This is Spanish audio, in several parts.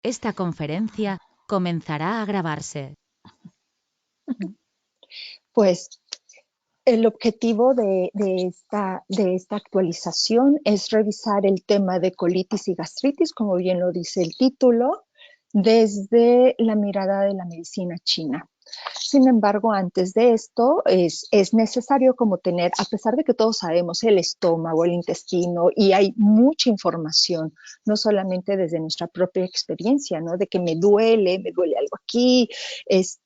Esta conferencia comenzará a grabarse. Pues el objetivo de esta actualización es revisar el tema de colitis y gastritis, como bien lo dice el título, desde la mirada de la medicina china. Sin embargo, antes de esto es necesario como tener, a pesar de que todos sabemos el estómago, el intestino, y hay mucha información, no solamente desde nuestra propia experiencia, ¿no? De que me duele algo aquí, es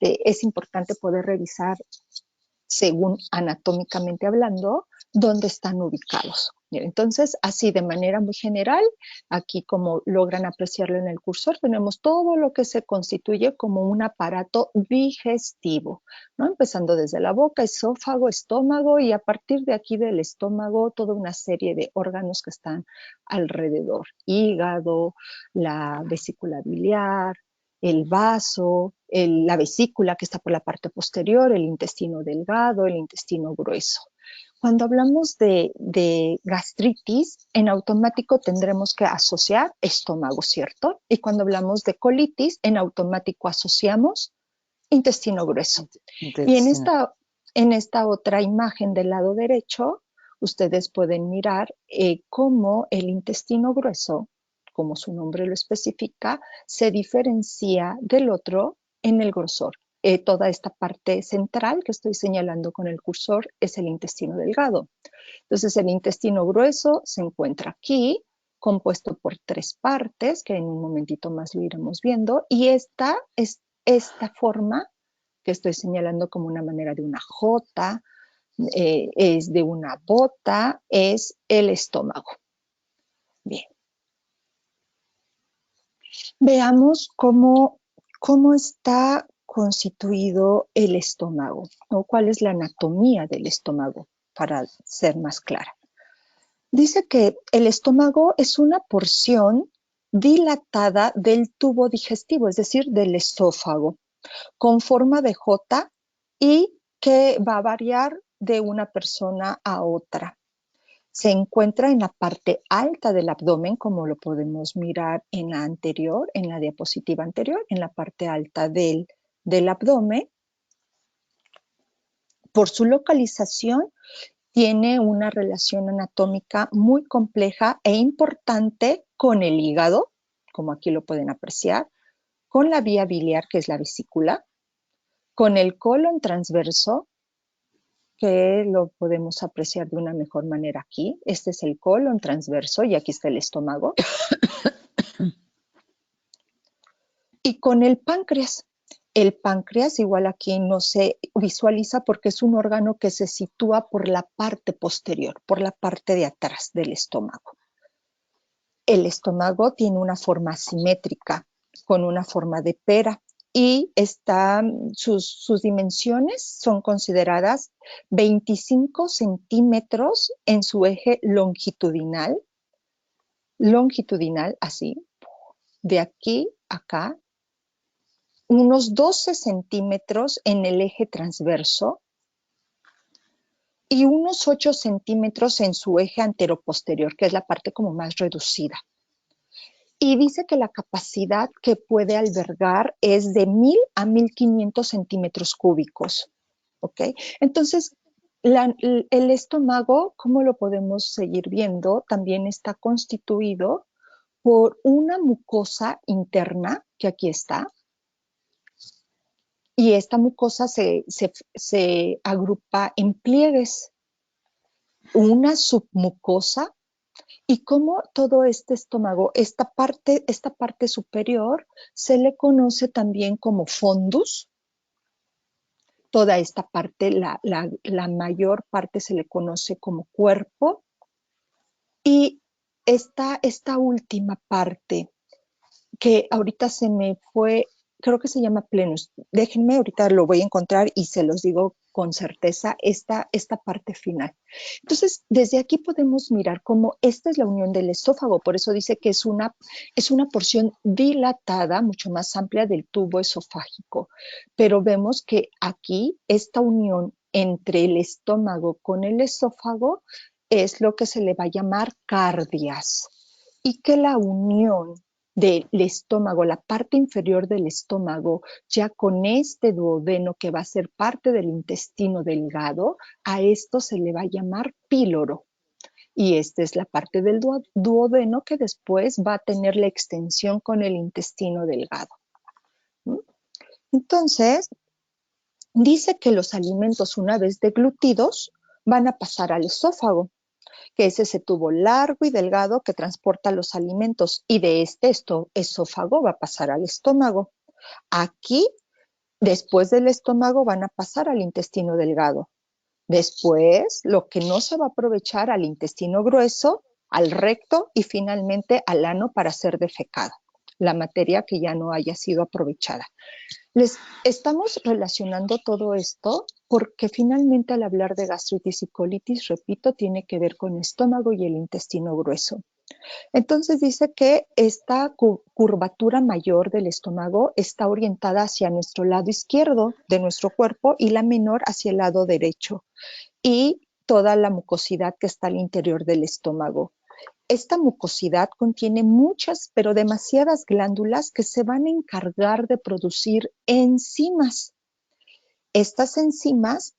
importante poder revisar según anatómicamente hablando, dónde están ubicados. Entonces, así de manera muy general, aquí como logran apreciarlo en el cursor, tenemos todo lo que se constituye como un aparato digestivo, ¿no? Empezando desde la boca, esófago, estómago, y a partir de aquí del estómago, toda una serie de órganos que están alrededor. Hígado, la vesícula biliar, el vaso, la vesícula que está por la parte posterior, el intestino delgado, el intestino grueso. Cuando hablamos de gastritis, en automático tendremos que asociar estómago, ¿cierto? Y cuando hablamos de colitis, en automático asociamos intestino grueso. Y en esta otra imagen del lado derecho, ustedes pueden mirar cómo el intestino grueso, como su nombre lo especifica, se diferencia del otro en el grosor. Toda esta parte central que estoy señalando con el cursor es el intestino delgado. Entonces, el intestino grueso se encuentra aquí, compuesto por 3 partes, que en un momentito más lo iremos viendo, y esta forma que estoy señalando como una manera de una J, es de una bota, es el estómago. Bien. Veamos cómo está constituido el estómago, o cuál es la anatomía del estómago, para ser más clara. Dice que el estómago es una porción dilatada del tubo digestivo, es decir, del esófago, con forma de J y que va a variar de una persona a otra. Se encuentra en la parte alta del abdomen, como lo podemos mirar en la anterior, en la diapositiva anterior, en la parte alta del abdomen. Por su localización, tiene una relación anatómica muy compleja e importante con el hígado, como aquí lo pueden apreciar, con la vía biliar, que es la vesícula, con el colon transverso, que lo podemos apreciar de una mejor manera aquí. Este es el colon transverso y aquí está el estómago. Y con el páncreas. El páncreas igual aquí no se visualiza porque es un órgano que se sitúa por la parte posterior, por la parte de atrás del estómago. El estómago tiene una forma asimétrica, con una forma de pera, y sus dimensiones son consideradas 25 centímetros en su eje longitudinal, así, de aquí a acá, unos 12 centímetros en el eje transverso y unos 8 centímetros en su eje anteroposterior, que es la parte como más reducida. Y dice que la capacidad que puede albergar es de 1000 a 1500 centímetros cúbicos. ¿Ok? Entonces, el estómago, ¿cómo lo podemos seguir viendo? También está constituido por una mucosa interna, que aquí está, y esta mucosa se agrupa en pliegues, una submucosa, y como todo este estómago, esta parte superior, se le conoce también como fundus. Toda esta parte, la mayor parte se le conoce como cuerpo, y esta última parte, que ahorita se me fue, creo que se llama plenus. Déjenme, ahorita lo voy a encontrar y se los digo con certeza, esta parte final. Entonces, desde aquí podemos mirar cómo esta es la unión del esófago, por eso dice que es una porción dilatada, mucho más amplia del tubo esofágico, pero vemos que aquí esta unión entre el estómago con el esófago es lo que se le va a llamar cardias, y que la unión del estómago, la parte inferior del estómago, ya con este duodeno que va a ser parte del intestino delgado, a esto se le va a llamar píloro. Y esta es la parte del duodeno que después va a tener la extensión con el intestino delgado. Entonces, dice que los alimentos, una vez deglutidos, van a pasar al esófago, que es ese tubo largo y delgado que transporta los alimentos, y de este esófago va a pasar al estómago. Aquí, después del estómago, van a pasar al intestino delgado. Después, lo que no se va a aprovechar al intestino grueso, al recto y finalmente al ano para ser defecada, la materia que ya no haya sido aprovechada. Les estamos relacionando todo esto porque finalmente al hablar de gastritis y colitis, repito, tiene que ver con el estómago y el intestino grueso. Entonces dice que esta curvatura mayor del estómago está orientada hacia nuestro lado izquierdo de nuestro cuerpo y la menor hacia el lado derecho, y toda la mucosidad que está al interior del estómago. Esta mucosidad contiene muchas, pero demasiadas glándulas que se van a encargar de producir enzimas. Estas enzimas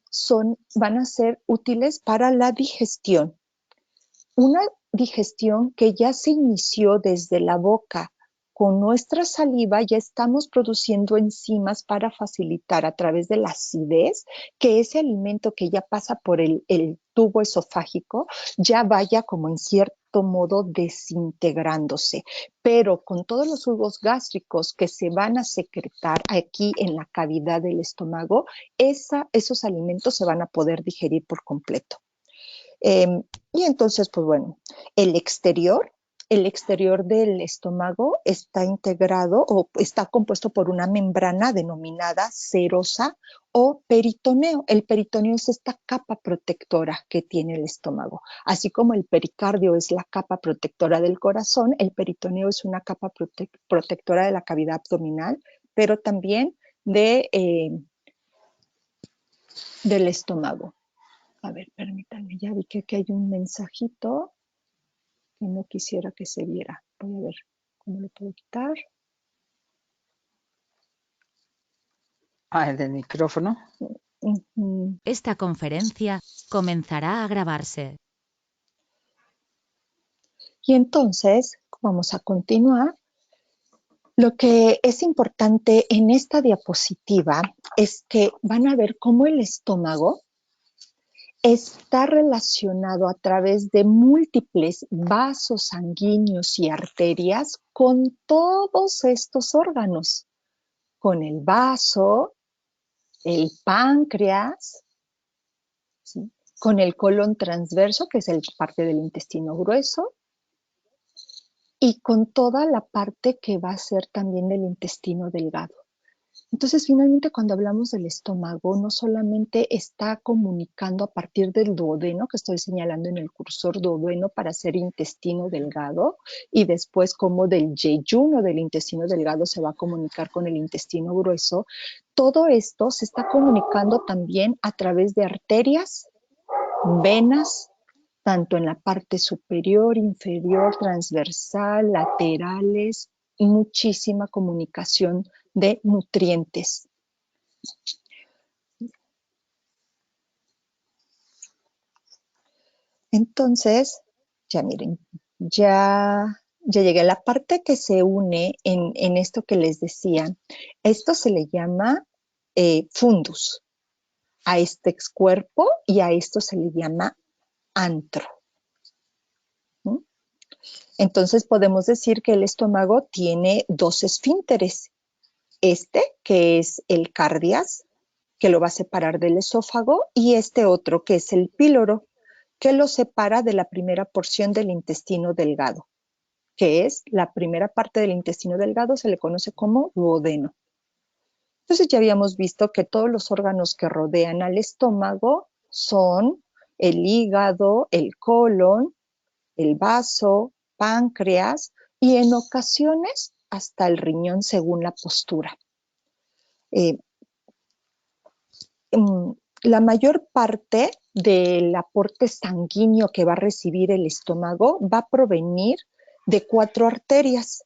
van a ser útiles para la digestión. Una digestión que ya se inició desde la boca. Con nuestra saliva ya estamos produciendo enzimas para facilitar a través de la acidez que ese alimento que ya pasa por el tubo esofágico ya vaya como en cierto modo desintegrándose. Pero con todos los jugos gástricos que se van a secretar aquí en la cavidad del estómago, esos alimentos se van a poder digerir por completo. Y entonces, pues bueno, el exterior del estómago está integrado o está compuesto por una membrana denominada serosa o peritoneo. El peritoneo es esta capa protectora que tiene el estómago. Así como el pericardio es la capa protectora del corazón, el peritoneo es una capa protectora de la cavidad abdominal, pero también del estómago. A ver, permítanme, ya vi que aquí hay un mensajito que no quisiera que se viera. Voy a ver cómo lo puedo quitar. Ah, el del micrófono. Esta conferencia comenzará a grabarse. Y entonces, vamos a continuar. Lo que es importante en esta diapositiva es que van a ver cómo el estómago está relacionado a través de múltiples vasos sanguíneos y arterias con todos estos órganos, con el vaso, el páncreas, ¿sí?, con el colon transverso, que es el parte del intestino grueso, y con toda la parte que va a ser también del intestino delgado. Entonces, finalmente, cuando hablamos del estómago, no solamente está comunicando a partir del duodeno, que estoy señalando en el cursor, duodeno para ser intestino delgado, y después como del yeyuno del intestino delgado se va a comunicar con el intestino grueso. Todo esto se está comunicando también a través de arterias, venas, tanto en la parte superior, inferior, transversal, laterales, muchísima comunicación de nutrientes. Entonces, ya miren, ya llegué a la parte que se une en esto que les decía. Esto se le llama fundus a este cuerpo, y a esto se le llama antro. ¿Mm? Entonces podemos decir que el estómago tiene dos esfínteres. Este, que es el cardias, que lo va a separar del esófago, y este otro, que es el píloro, que lo separa de la primera porción del intestino delgado, que es la primera parte del intestino delgado, se le conoce como duodeno. Entonces ya habíamos visto que todos los órganos que rodean al estómago son el hígado, el colon, el vaso, páncreas y en ocasiones hasta el riñón según la postura. La mayor parte del aporte sanguíneo que va a recibir el estómago va a provenir de 4 arterias.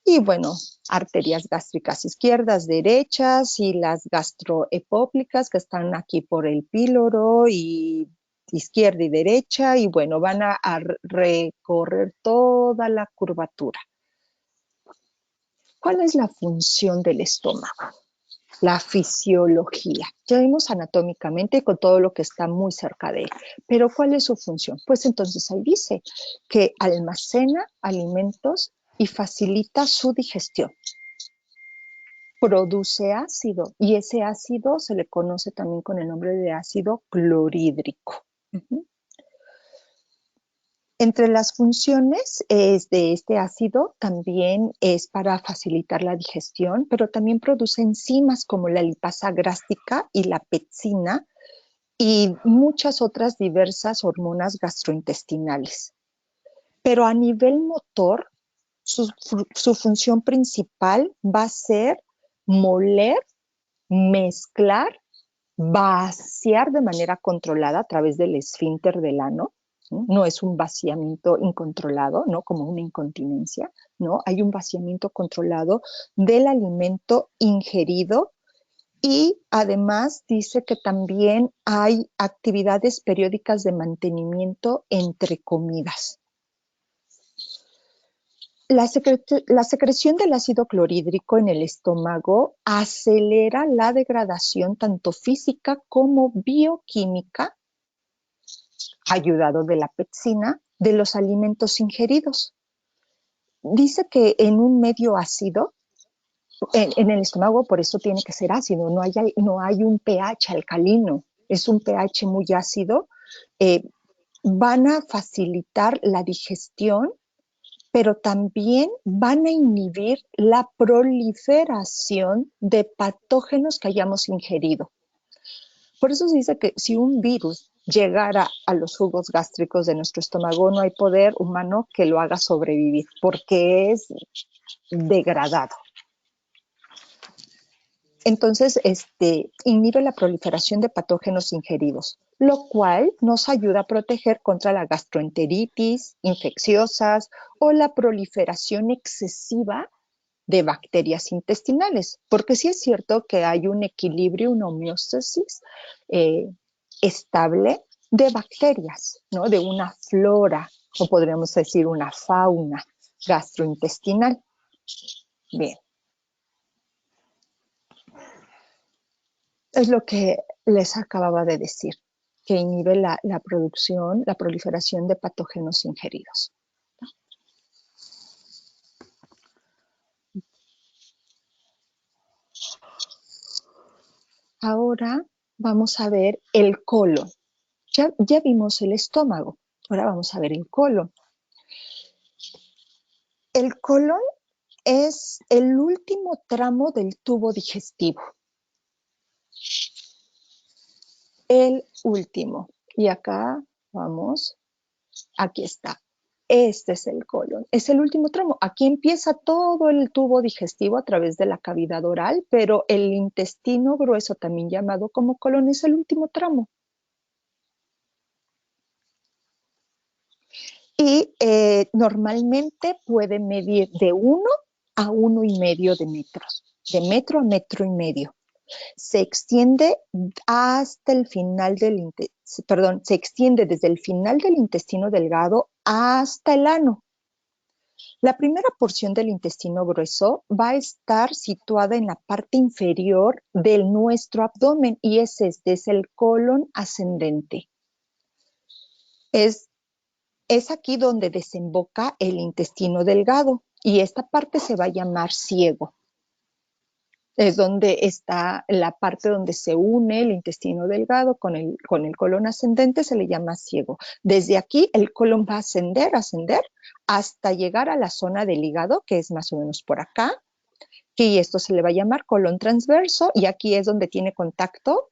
Y bueno, arterias gástricas izquierdas, derechas y las gastroepóplicas que están aquí por el píloro y izquierda y derecha y bueno, van a recorrer toda la curvatura. ¿Cuál es la función del estómago? La fisiología. Ya vimos anatómicamente con todo lo que está muy cerca de él. Pero ¿cuál es su función? Pues entonces ahí dice que almacena alimentos y facilita su digestión. Produce ácido y ese ácido se le conoce también con el nombre de ácido clorhídrico. Entre las funciones de este ácido también es para facilitar la digestión, pero también produce enzimas como la lipasa gástrica y la pepsina y muchas otras diversas hormonas gastrointestinales. Pero a nivel motor, su función principal va a ser moler, mezclar, vaciar de manera controlada a través del esfínter del ano. No es un vaciamiento incontrolado, ¿no? Como una incontinencia, ¿no? Hay un vaciamiento controlado del alimento ingerido y además dice que también hay actividades periódicas de mantenimiento entre comidas. La secreción del ácido clorhídrico en el estómago acelera la degradación tanto física como bioquímica, ayudado de la pepsina, de los alimentos ingeridos. Dice que en un medio ácido, en el estómago por eso tiene que ser ácido, no hay un pH alcalino, es un pH muy ácido, van a facilitar la digestión, pero también van a inhibir la proliferación de patógenos que hayamos ingerido. Por eso se dice que si un virus llegara a los jugos gástricos de nuestro estómago, no hay poder humano que lo haga sobrevivir, porque es degradado. Entonces, inhibe la proliferación de patógenos ingeridos, lo cual nos ayuda a proteger contra la gastroenteritis infecciosas o la proliferación excesiva de bacterias intestinales, porque sí es cierto que hay un equilibrio, una homeostasis estable de bacterias, ¿no? De una flora, o podríamos decir una fauna gastrointestinal. Bien. Es lo que les acababa de decir, que inhibe la producción, la proliferación de patógenos ingeridos. Ahora vamos a ver el colon. Ya vimos el estómago, ahora vamos a ver el colon. El colon es el último tramo del tubo digestivo. El último. Y acá vamos, aquí está. Este es el colon, es el último tramo. Aquí empieza todo el tubo digestivo a través de la cavidad oral, pero el intestino grueso, también llamado como colon, es el último tramo. Y normalmente puede medir de 1 a 1,5 de metros, de metro a metro y medio. Se extiende hasta el final se extiende desde el final del intestino delgado hasta el ano. La primera porción del intestino grueso va a estar situada en la parte inferior de nuestro abdomen y es el colon ascendente. Es aquí donde desemboca el intestino delgado y esta parte se va a llamar ciego. Es donde está la parte donde se une el intestino delgado con el colon ascendente, se le llama ciego. Desde aquí el colon va a ascender hasta llegar a la zona del hígado, que es más o menos por acá, y esto se le va a llamar colon transverso y aquí es donde tiene contacto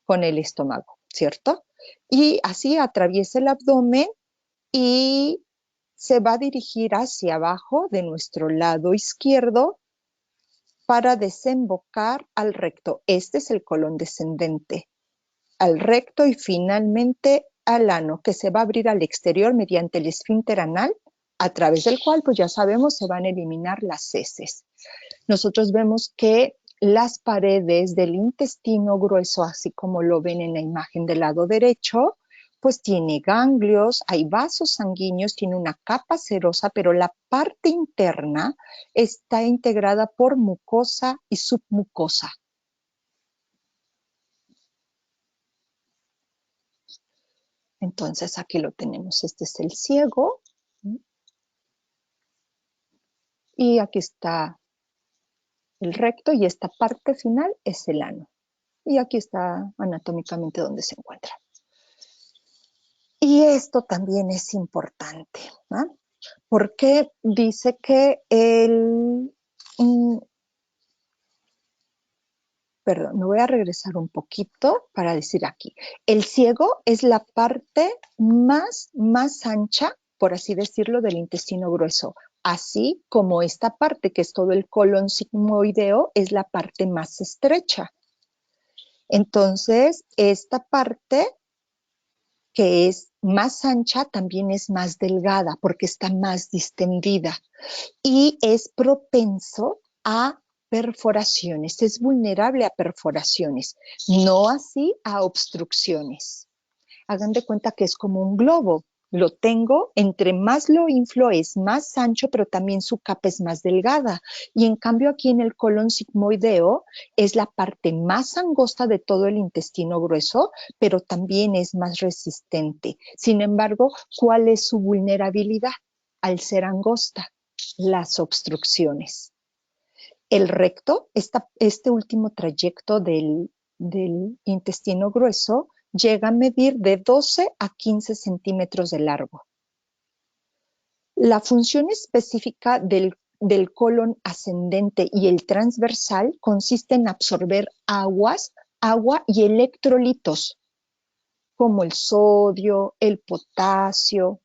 con el estómago, ¿cierto? Y así atraviesa el abdomen y se va a dirigir hacia abajo de nuestro lado izquierdo para desembocar al recto. Este es el colon descendente. Al recto y finalmente al ano, que se va a abrir al exterior mediante el esfínter anal a través del cual, pues ya sabemos, se van a eliminar las heces. Nosotros vemos que las paredes del intestino grueso, así como lo ven en la imagen del lado derecho, pues tiene ganglios, hay vasos sanguíneos, tiene una capa serosa, pero la parte interna está integrada por mucosa y submucosa. Entonces aquí lo tenemos, este es el ciego. Y aquí está el recto y esta parte final es el ano. Y aquí está anatómicamente donde se encuentra. Y esto también es importante, ¿no? Porque dice que perdón, me voy a regresar un poquito para decir aquí. El ciego es la parte más ancha, por así decirlo, del intestino grueso. Así como esta parte, que es todo el colon sigmoideo, es la parte más estrecha. Entonces, esta parte que es más ancha también es más delgada porque está más distendida y es propenso a perforaciones, es vulnerable a perforaciones, no así a obstrucciones. Hagan de cuenta que es como un globo. Lo tengo, entre más lo inflo es más ancho, pero también su capa es más delgada. Y en cambio aquí en el colon sigmoideo es la parte más angosta de todo el intestino grueso, pero también es más resistente. Sin embargo, ¿cuál es su vulnerabilidad? Al ser angosta, las obstrucciones. El recto, este último trayecto del intestino grueso, llega a medir de 12 a 15 centímetros de largo. La función específica del colon ascendente y el transversal consiste en absorber agua y electrolitos, como el sodio, el potasio,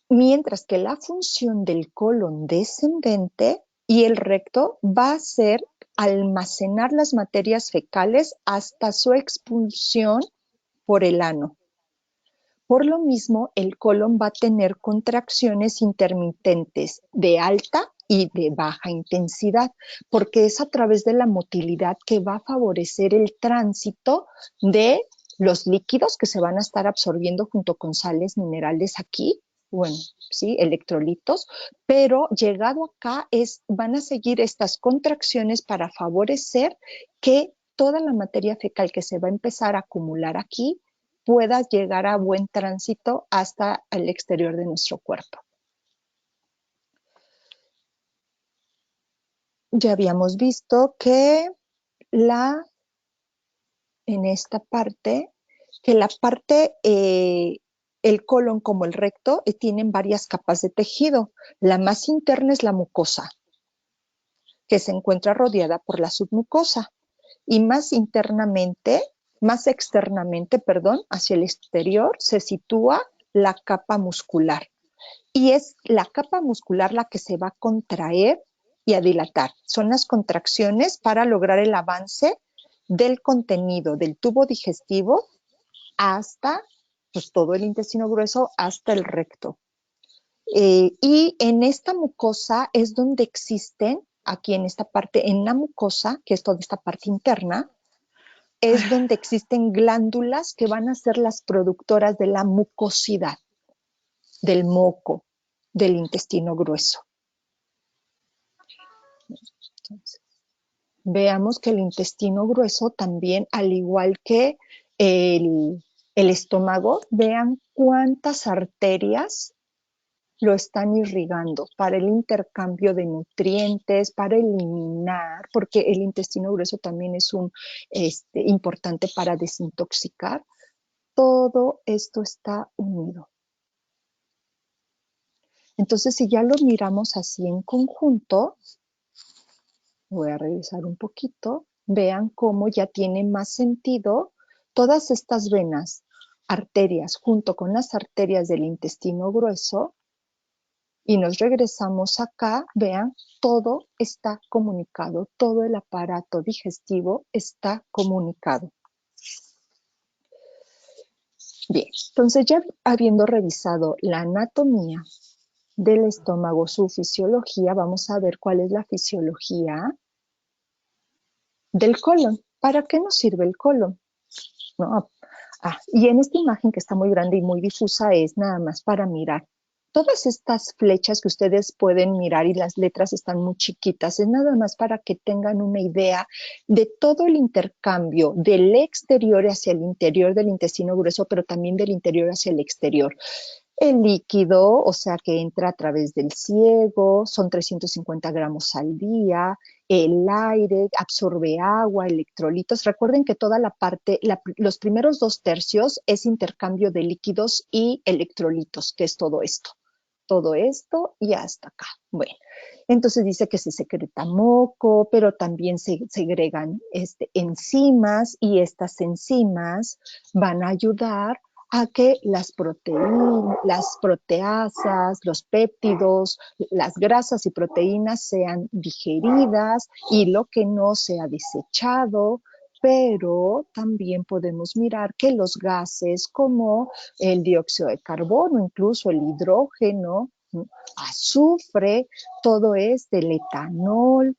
mientras que la función del colon descendente y el recto va a ser almacenar las materias fecales hasta su expulsión por el ano. Por lo mismo, el colon va a tener contracciones intermitentes de alta y de baja intensidad, porque es a través de la motilidad que va a favorecer el tránsito de los líquidos que se van a estar absorbiendo junto con sales minerales aquí, bueno, sí, electrolitos, pero llegado acá van a seguir estas contracciones para favorecer que toda la materia fecal que se va a empezar a acumular aquí pueda llegar a buen tránsito hasta el exterior de nuestro cuerpo. Ya habíamos visto que en esta parte, que la parte, el colon como el recto, tienen varias capas de tejido. La más interna es la mucosa, que se encuentra rodeada por la submucosa. Y más externamente, hacia el exterior, se sitúa la capa muscular. Y es la capa muscular la que se va a contraer y a dilatar. Son las contracciones para lograr el avance del contenido del tubo digestivo hasta todo el intestino grueso, hasta el recto. Y en esta mucosa es donde existen, aquí en esta parte, en la mucosa, que es toda esta parte interna, es donde existen glándulas que van a ser las productoras de la mucosidad, del moco, del intestino grueso. Entonces, veamos que el intestino grueso también, al igual que el estómago, vean cuántas arterias lo están irrigando para el intercambio de nutrientes, para eliminar, porque el intestino grueso también es importante para desintoxicar. Todo esto está unido. Entonces, si ya lo miramos así en conjunto, voy a revisar un poquito, vean cómo ya tiene más sentido todas estas venas, arterias, junto con las arterias del intestino grueso, y nos regresamos acá, vean, todo está comunicado, todo el aparato digestivo está comunicado. Bien, entonces ya habiendo revisado la anatomía del estómago, su fisiología, vamos a ver cuál es la fisiología del colon. ¿Para qué nos sirve el colon? ¿No? Y en esta imagen que está muy grande y muy difusa es nada más para mirar. Todas estas flechas que ustedes pueden mirar y las letras están muy chiquitas, es nada más para que tengan una idea de todo el intercambio del exterior hacia el interior del intestino grueso, pero también del interior hacia el exterior. El líquido, o sea, que entra a través del ciego, son 350 gramos al día. El aire absorbe agua, electrolitos. Recuerden que toda la parte, los primeros 2/3 es intercambio de líquidos y electrolitos, que es todo esto. Todo esto y hasta acá. Bueno, entonces dice que se secreta moco, pero también se segregan enzimas y estas enzimas van a ayudar a que las proteínas, las proteasas, los péptidos, las grasas y proteínas sean digeridas y lo que no sea desechado, pero también podemos mirar que los gases como el dióxido de carbono, incluso el hidrógeno, azufre, todo el etanol,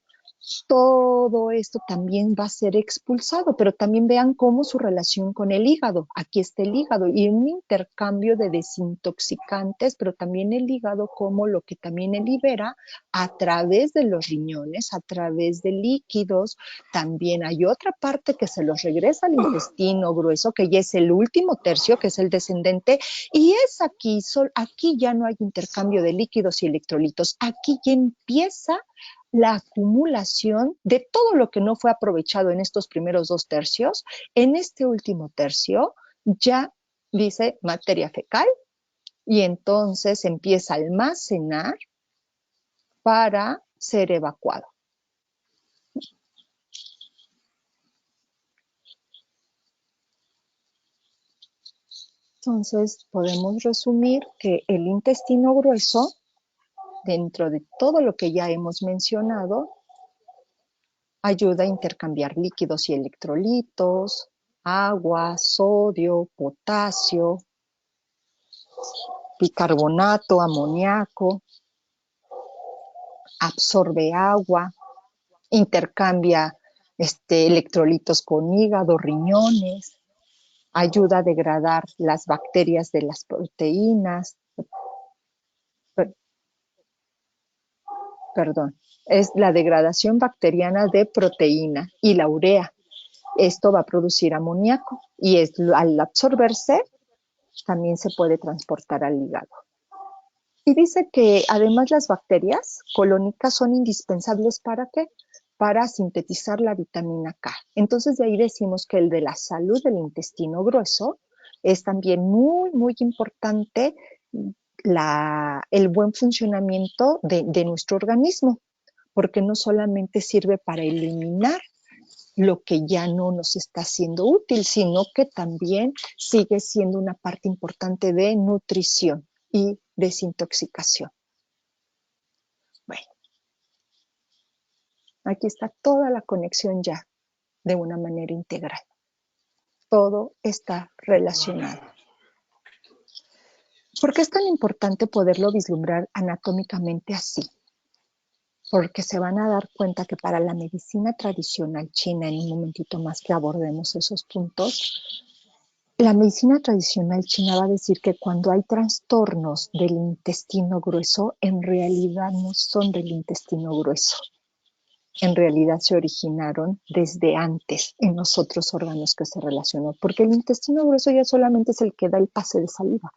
todo esto también va a ser expulsado, pero también vean cómo su relación con el hígado. Aquí está el hígado y un intercambio de desintoxicantes, pero también el hígado como lo que también libera a través de los riñones, a través de líquidos. También hay otra parte que se los regresa al intestino grueso, que ya es el último tercio, que es el descendente, y es aquí, aquí ya no hay intercambio de líquidos y electrolitos. Aquí ya empieza la acumulación de todo lo que no fue aprovechado en estos primeros 2/3, en este último tercio ya dice materia fecal y entonces empieza a almacenar para ser evacuado. Entonces podemos resumir que el intestino grueso, dentro de todo lo que ya hemos mencionado, ayuda a intercambiar líquidos y electrolitos, agua, sodio, potasio, bicarbonato, amoníaco, absorbe agua, intercambia electrolitos con hígado, riñones, ayuda a degradar las bacterias de las proteínas, perdón, es la degradación bacteriana de proteína y la urea. Esto va a producir amoníaco y al absorberse también se puede transportar al hígado. Y dice que además las bacterias colónicas son indispensables ¿para qué? Para sintetizar la vitamina K. Entonces de ahí decimos que el de la salud del intestino grueso es también muy, muy importante el buen funcionamiento de nuestro organismo, porque no solamente sirve para eliminar lo que ya no nos está siendo útil, sino que también sigue siendo una parte importante de nutrición y desintoxicación. Bueno, aquí está toda la conexión ya de una manera integral. Todo está relacionado. ¿Por qué es tan importante poderlo vislumbrar anatómicamente así? Porque se van a dar cuenta que para la medicina tradicional china, en un momentito más que abordemos esos puntos, la medicina tradicional china va a decir que cuando hay trastornos del intestino grueso, en realidad no son del intestino grueso. En realidad se originaron desde antes en los otros órganos que se relacionó, porque el intestino grueso ya solamente es el que da el pase de salida.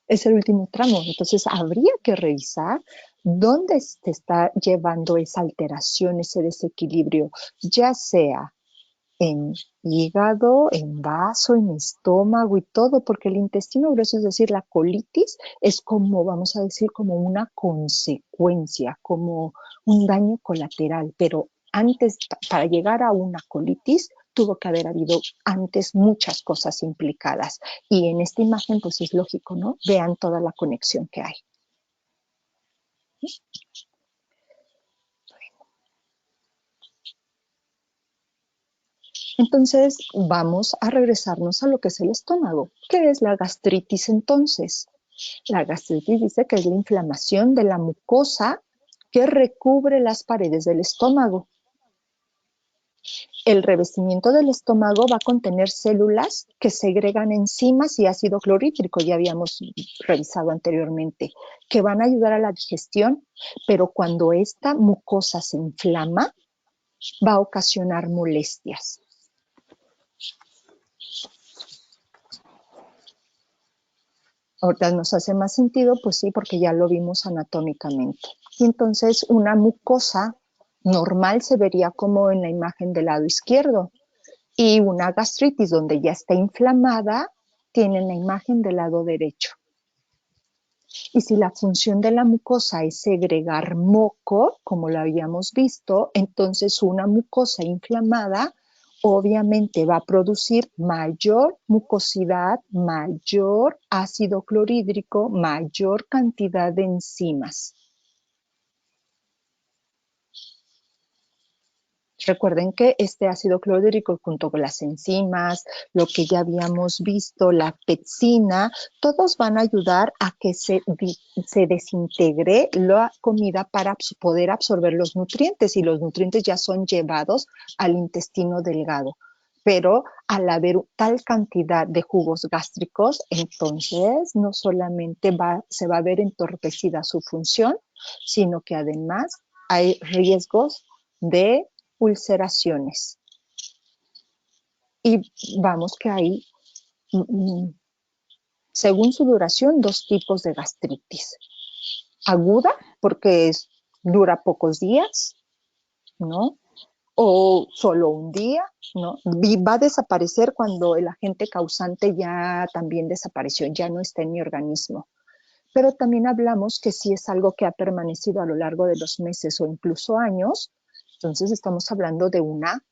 Es el último tramo, entonces habría que revisar dónde se está llevando esa alteración, ese desequilibrio, ya sea en hígado, en vaso, en estómago y todo, porque el intestino grueso, es decir, la colitis, es como, vamos a decir, como una consecuencia, como un daño colateral, pero antes, para llegar a una colitis, tuvo que haber habido antes muchas cosas implicadas. Y en esta imagen, pues es lógico, ¿no? Vean toda la conexión que hay. Entonces, vamos a regresarnos a lo que es el estómago. ¿Qué es la gastritis entonces? La gastritis dice que es la inflamación de la mucosa que recubre las paredes del estómago. El revestimiento del estómago va a contener células que segregan enzimas y ácido clorhídrico, ya habíamos revisado anteriormente, que van a ayudar a la digestión, pero cuando esta mucosa se inflama, va a ocasionar molestias. Ahorita nos hace más sentido, pues sí, porque ya lo vimos anatómicamente. Y entonces una mucosa normal se vería como en la imagen del lado izquierdo, y una gastritis donde ya está inflamada tiene la imagen del lado derecho. Y si la función de la mucosa es segregar moco, como lo habíamos visto, entonces una mucosa inflamada obviamente va a producir mayor mucosidad, mayor ácido clorhídrico, mayor cantidad de enzimas. Recuerden que este ácido clorhídrico junto con las enzimas, lo que ya habíamos visto, la pepsina, todos van a ayudar a que se desintegre la comida para poder absorber los nutrientes, y los nutrientes ya son llevados al intestino delgado. Pero al haber tal cantidad de jugos gástricos, entonces no solamente se va a ver entorpecida su función, sino que además hay riesgos de ulceraciones. Y vamos que hay, según su duración, dos tipos de gastritis. Aguda, porque dura pocos días, ¿no? O solo un día, ¿no? Y va a desaparecer cuando el agente causante ya también desapareció, ya no está en mi organismo. Pero también hablamos que si es algo que ha permanecido a lo largo de los meses o incluso años, entonces estamos hablando de una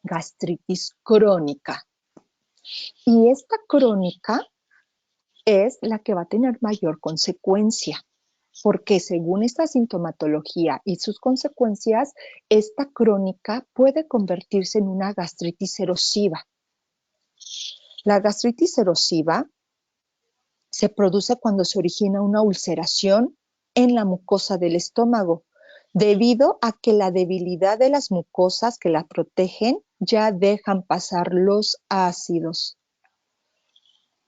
gastritis crónica. Y esta crónica es la que va a tener mayor consecuencia, porque según esta sintomatología y sus consecuencias, esta crónica puede convertirse en una gastritis erosiva. La gastritis erosiva se produce cuando se origina una ulceración en la mucosa del estómago, debido a que la debilidad de las mucosas que la protegen ya dejan pasar los ácidos.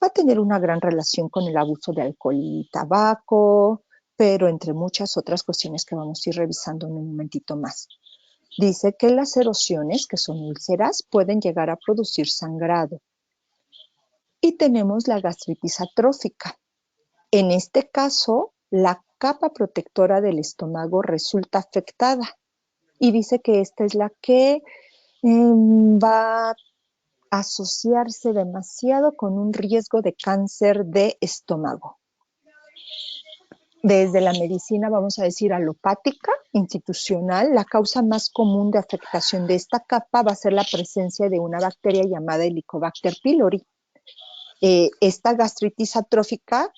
Va a tener una gran relación con el abuso de alcohol y tabaco, pero entre muchas otras cuestiones que vamos a ir revisando en un momentito más. Dice que las erosiones, que son úlceras, pueden llegar a producir sangrado. Y tenemos la gastritis atrófica. En este caso, la capa protectora del estómago resulta afectada, y dice que esta es la que va a asociarse demasiado con un riesgo de cáncer de estómago. Desde la medicina, vamos a decir, alopática, institucional, la causa más común de afectación de esta capa va a ser la presencia de una bacteria llamada Helicobacter pylori. Esta gastritis atrófica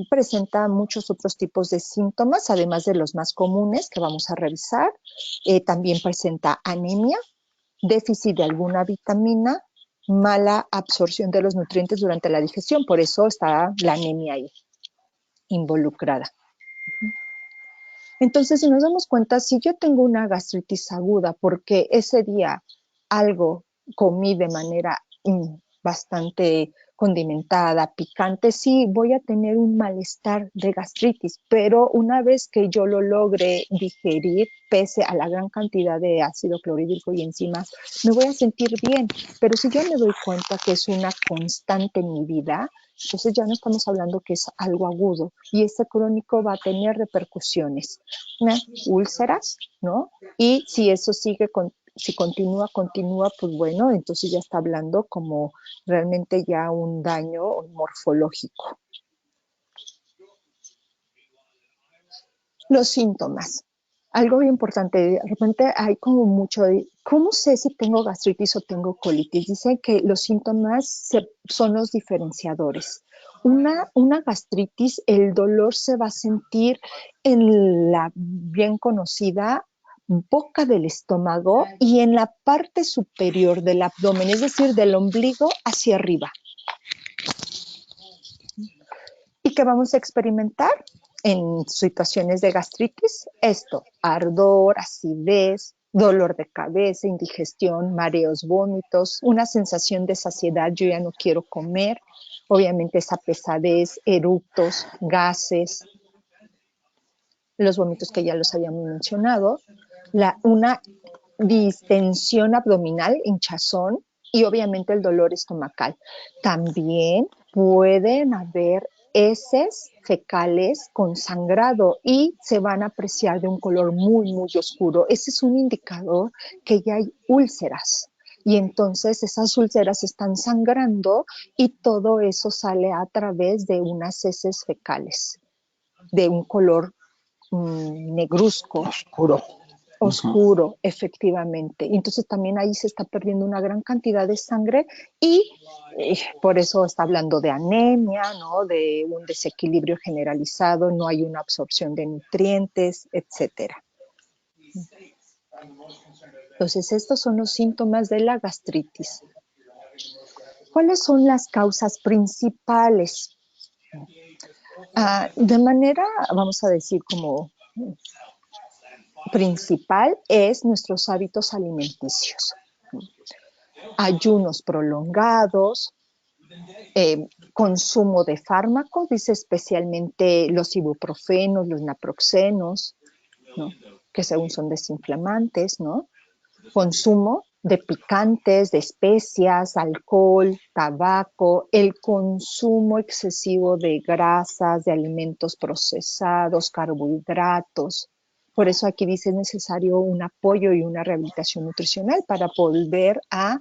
presenta muchos otros tipos de síntomas, además de los más comunes que vamos a revisar. También presenta anemia, déficit de alguna vitamina, mala absorción de los nutrientes durante la digestión, por eso está la anemia ahí involucrada. Entonces, si nos damos cuenta, si yo tengo una gastritis aguda porque ese día algo comí de manera bastante condimentada, picante, sí voy a tener un malestar de gastritis, pero una vez que yo lo logre digerir, pese a la gran cantidad de ácido clorhídrico y enzimas, me voy a sentir bien. Pero si yo me doy cuenta que es una constante en mi vida, entonces ya no estamos hablando que es algo agudo, y este crónico va a tener repercusiones, úlceras, ¿no? Y si eso sigue si continúa, pues bueno, entonces ya está hablando como realmente ya un daño morfológico. Los síntomas. Algo muy importante, de repente hay como mucho de, ¿cómo sé si tengo gastritis o tengo colitis? Dicen que los síntomas son los diferenciadores. Una gastritis, el dolor se va a sentir en la bien conocida boca del estómago y en la parte superior del abdomen, es decir, del ombligo hacia arriba. ¿Y qué vamos a experimentar en situaciones de gastritis? Esto, ardor, acidez, dolor de cabeza, indigestión, mareos, vómitos, una sensación de saciedad, yo ya no quiero comer, obviamente esa pesadez, eructos, gases, los vómitos que ya los habíamos mencionado, una distensión abdominal, hinchazón y obviamente el dolor estomacal. También pueden haber heces fecales con sangrado y se van a apreciar de un color muy, muy oscuro. Ese es un indicador que ya hay úlceras. Y entonces esas úlceras están sangrando y todo eso sale a través de unas heces fecales de un color negruzco. Oscuro, efectivamente. Y entonces también ahí se está perdiendo una gran cantidad de sangre y por eso está hablando de anemia, ¿no? De un desequilibrio generalizado, no hay una absorción de nutrientes, etcétera. Entonces, estos son los síntomas de la gastritis. ¿Cuáles son las causas principales? De manera, vamos a decir, como principal es nuestros hábitos alimenticios. Ayunos prolongados, consumo de fármacos, dice especialmente los ibuprofenos, los naproxenos, ¿no? Que según son desinflamantes, ¿no? Consumo de picantes, de especias, alcohol, tabaco, el consumo excesivo de grasas, de alimentos procesados, carbohidratos. Por eso aquí dice es necesario un apoyo y una rehabilitación nutricional para volver a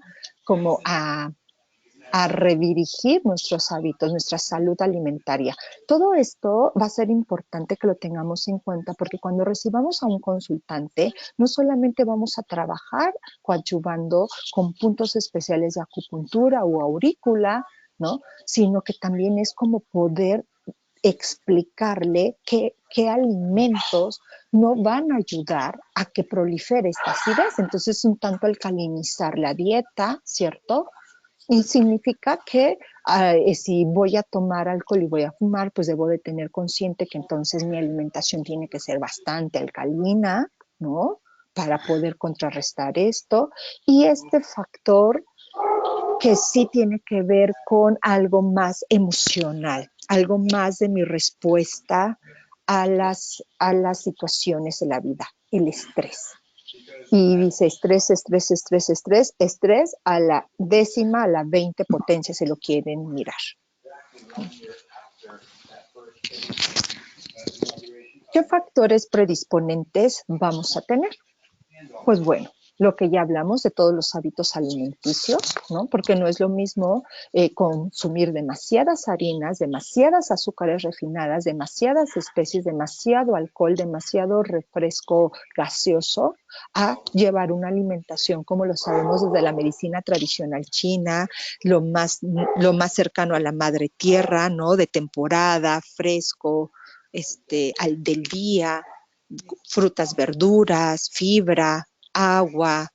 redirigir nuestros hábitos, nuestra salud alimentaria. Todo esto va a ser importante que lo tengamos en cuenta porque cuando recibamos a un consultante, no solamente vamos a trabajar coadyuvando con puntos especiales de acupuntura o aurícula, ¿no? Sino que también es como poder explicarle qué alimentos no van a ayudar a que prolifere esta acidez. Entonces, un tanto alcalinizar la dieta, ¿cierto? Y significa que si voy a tomar alcohol y voy a fumar, pues debo de tener consciente que entonces mi alimentación tiene que ser bastante alcalina, ¿no? Para poder contrarrestar esto. Y este factor que sí tiene que ver con algo más emocional, algo más de mi respuesta a las situaciones de la vida, el estrés. Y dice estrés, estrés, estrés, estrés, estrés a la 10ª, a la 20 potencia, se lo quieren mirar. ¿Qué factores predisponentes vamos a tener? Pues bueno, lo que ya hablamos de todos los hábitos alimenticios, ¿no? Porque no es lo mismo consumir demasiadas harinas, demasiadas azúcares refinadas, demasiadas especies, demasiado alcohol, demasiado refresco gaseoso, a llevar una alimentación como lo sabemos desde la medicina tradicional china, lo más cercano a la madre tierra, ¿no? De temporada, fresco, del día, frutas, verduras, fibra, agua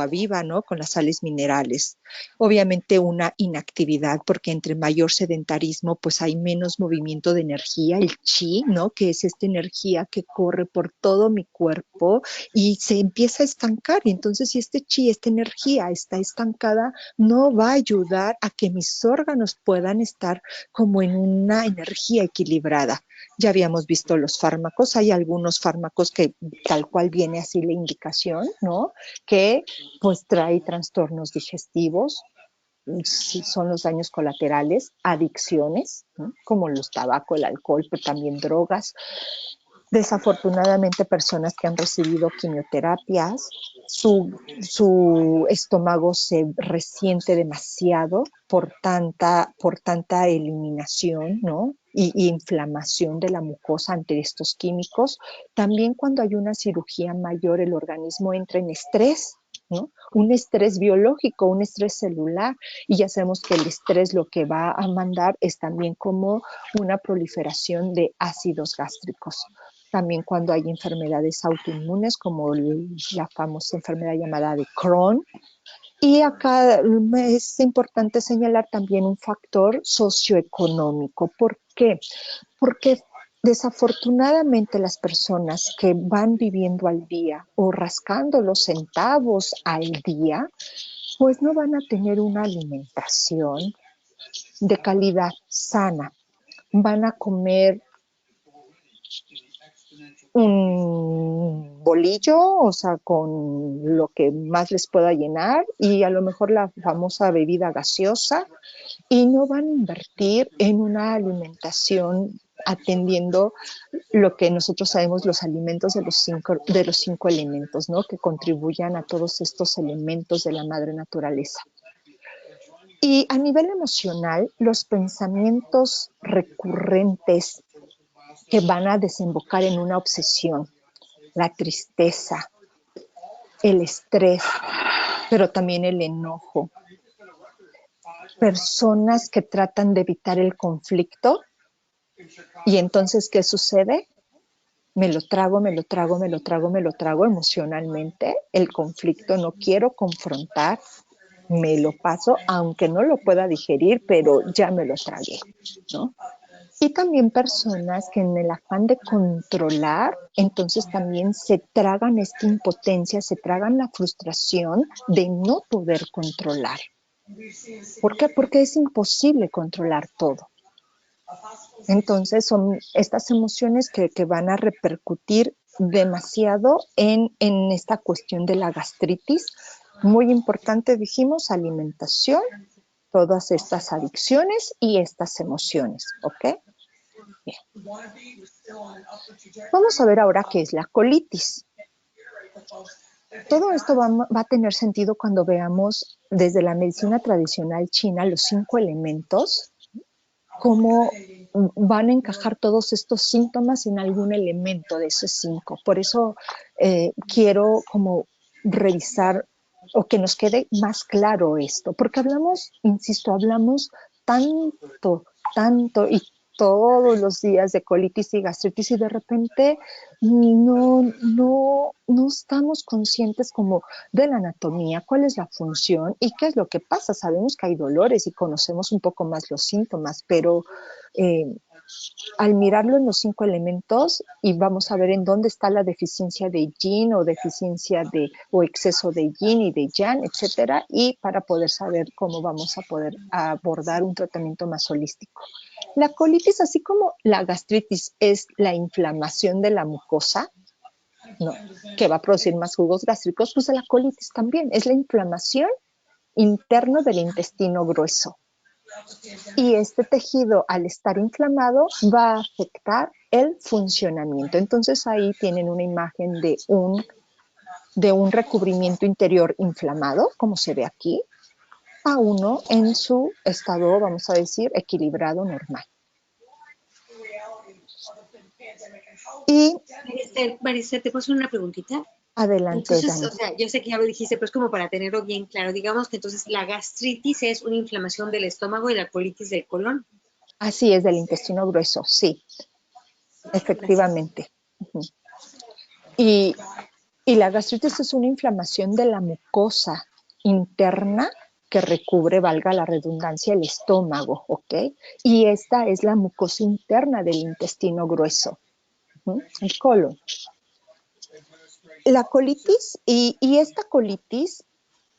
viva, ¿no? Con las sales minerales. Obviamente una inactividad, porque entre mayor sedentarismo, pues hay menos movimiento de energía, el chi, ¿no? Que es esta energía que corre por todo mi cuerpo y se empieza a estancar. Y entonces, si este chi, esta energía está estancada, no va a ayudar a que mis órganos puedan estar como en una energía equilibrada. Ya habíamos visto los fármacos, hay algunos fármacos que tal cual viene así la indicación, ¿no? Que pues trae trastornos digestivos, son los daños colaterales, adicciones, ¿no? Como los tabaco, el alcohol, pero también drogas. Desafortunadamente, personas que han recibido quimioterapias, su estómago se resiente demasiado por tanta eliminación, ¿no? Y inflamación de la mucosa ante estos químicos. También cuando hay una cirugía mayor, el organismo entra en estrés, ¿no? Un estrés biológico, un estrés celular, y ya sabemos que el estrés lo que va a mandar es también como una proliferación de ácidos gástricos. también cuando hay enfermedades autoinmunes como la famosa enfermedad llamada de Crohn. Y acá es importante señalar también un factor socioeconómico. ¿Por qué? Porque desafortunadamente las personas que van viviendo al día o rascando los centavos al día, pues no van a tener una alimentación de calidad sana. Van a comer un bolillo, o sea, con lo que más les pueda llenar y a lo mejor la famosa bebida gaseosa, y no van a invertir en una alimentación atendiendo lo que nosotros sabemos, los alimentos de los cinco elementos, ¿no? Que contribuyan a todos estos elementos de la madre naturaleza. Y a nivel emocional, los pensamientos recurrentes que van a desembocar en una obsesión, la tristeza, el estrés, pero también el enojo. Personas que tratan de evitar el conflicto y entonces, ¿qué sucede? Me lo trago emocionalmente, el conflicto, no quiero confrontar, me lo paso, aunque no lo pueda digerir, pero ya me lo tragué, ¿no? Y también personas que en el afán de controlar, entonces también se tragan esta impotencia, se tragan la frustración de no poder controlar. ¿Por qué? Porque es imposible controlar todo. Entonces son estas emociones que van a repercutir demasiado en esta cuestión de la gastritis. Muy importante, dijimos, alimentación, todas estas adicciones y estas emociones, ¿ok? Bien. Vamos a ver ahora qué es la colitis. Todo esto va a tener sentido cuando veamos desde la medicina tradicional china los 5 elementos, cómo van a encajar todos estos síntomas en algún elemento de esos 5. Por eso quiero como revisar o que nos quede más claro esto, porque hablamos, insisto, hablamos tanto y todos los días de colitis y gastritis y de repente no estamos conscientes como de la anatomía, cuál es la función y qué es lo que pasa. Sabemos que hay dolores y conocemos un poco más los síntomas, pero al mirarlo en los 5 elementos y vamos a ver en dónde está la deficiencia de yin o deficiencia o exceso de yin y de yang, etcétera, y para poder saber cómo vamos a poder abordar un tratamiento más holístico. La colitis, así como la gastritis es la inflamación de la mucosa, ¿no?, que va a producir más jugos gástricos, pues la colitis también es la inflamación interna del intestino grueso. Y este tejido, al estar inflamado, va a afectar el funcionamiento. Entonces ahí tienen una imagen de un recubrimiento interior inflamado, como se ve aquí, a uno en su estado, vamos a decir, equilibrado, normal. Y Maricel, ¿te puedo hacer una preguntita? Adelante, entonces, Dani. O sea, yo sé que ya lo dijiste, pero es como para tenerlo bien claro. Digamos que entonces la gastritis es una inflamación del estómago y la colitis del colon. Así es, del intestino grueso, sí, efectivamente. Y la gastritis es una inflamación de la mucosa interna que recubre, valga la redundancia, el estómago, ¿ok? Y esta es la mucosa interna del intestino grueso, el colon. La colitis y esta colitis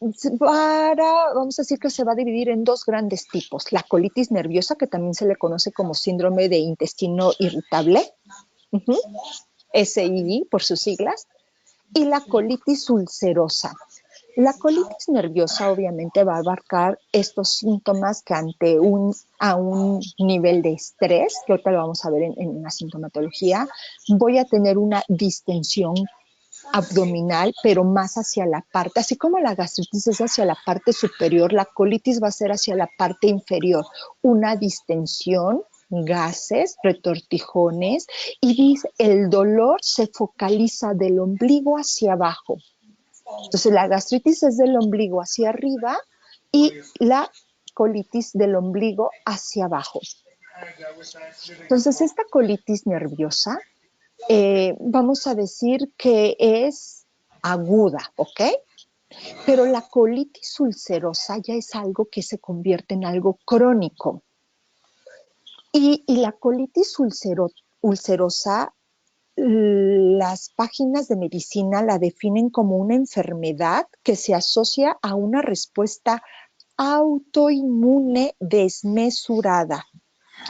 vamos a decir que se va a dividir en 2 grandes tipos. La colitis nerviosa, que también se le conoce como síndrome de intestino irritable, SII por sus siglas, y la colitis ulcerosa. La colitis nerviosa obviamente va a abarcar estos síntomas que a un nivel de estrés, que ahorita lo vamos a ver en la sintomatología, voy a tener una distensión abdominal, pero más hacia la parte, así como la gastritis es hacia la parte superior, la colitis va a ser hacia la parte inferior, una distensión, gases, retortijones, y el dolor se focaliza del ombligo hacia abajo. Entonces la gastritis es del ombligo hacia arriba y la colitis del ombligo hacia abajo. Entonces esta colitis nerviosa vamos a decir que es aguda, ¿ok? Pero la colitis ulcerosa ya es algo que se convierte en algo crónico. Y la colitis ulcerosa, las páginas de medicina la definen como una enfermedad que se asocia a una respuesta autoinmune desmesurada,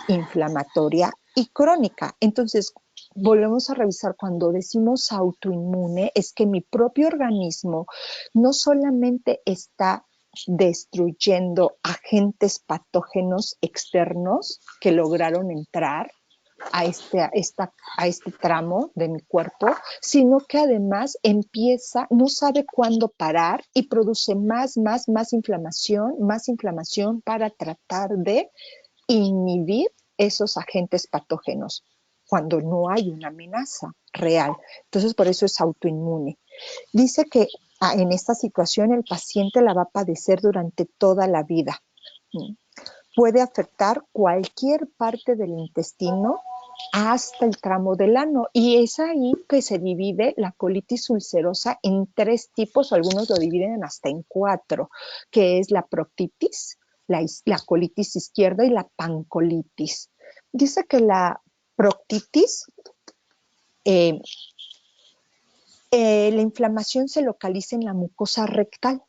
inflamatoria y crónica. Entonces, volvemos a revisar, cuando decimos autoinmune, es que mi propio organismo no solamente está destruyendo agentes patógenos externos que lograron entrar a este tramo de mi cuerpo, sino que además empieza, no sabe cuándo parar y produce más inflamación para tratar de inhibir esos agentes patógenos cuando no hay una amenaza real. Entonces, por eso es autoinmune. Dice que en esta situación el paciente la va a padecer durante toda la vida. Puede afectar cualquier parte del intestino hasta el tramo del ano, y es ahí que se divide la colitis ulcerosa en 3 tipos, algunos lo dividen hasta en 4, que es la proctitis, la colitis izquierda y la pancolitis. Dice que la proctitis, la inflamación se localiza en la mucosa rectal,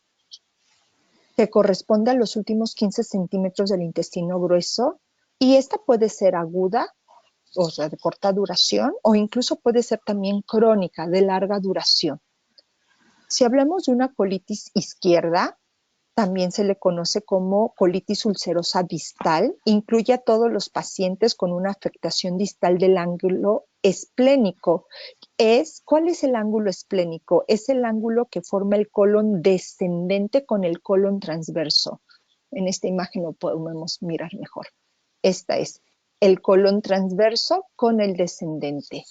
que corresponde a los últimos 15 centímetros del intestino grueso, y esta puede ser aguda, o sea, de corta duración, o incluso puede ser también crónica, de larga duración. Si hablamos de una colitis izquierda, también se le conoce como colitis ulcerosa distal, incluye a todos los pacientes con una afectación distal del ángulo esplénico. ¿Cuál es el ángulo esplénico? Es el ángulo que forma el colon descendente con el colon transverso. En esta imagen lo podemos mirar mejor. Esta es el colon transverso con el descendente,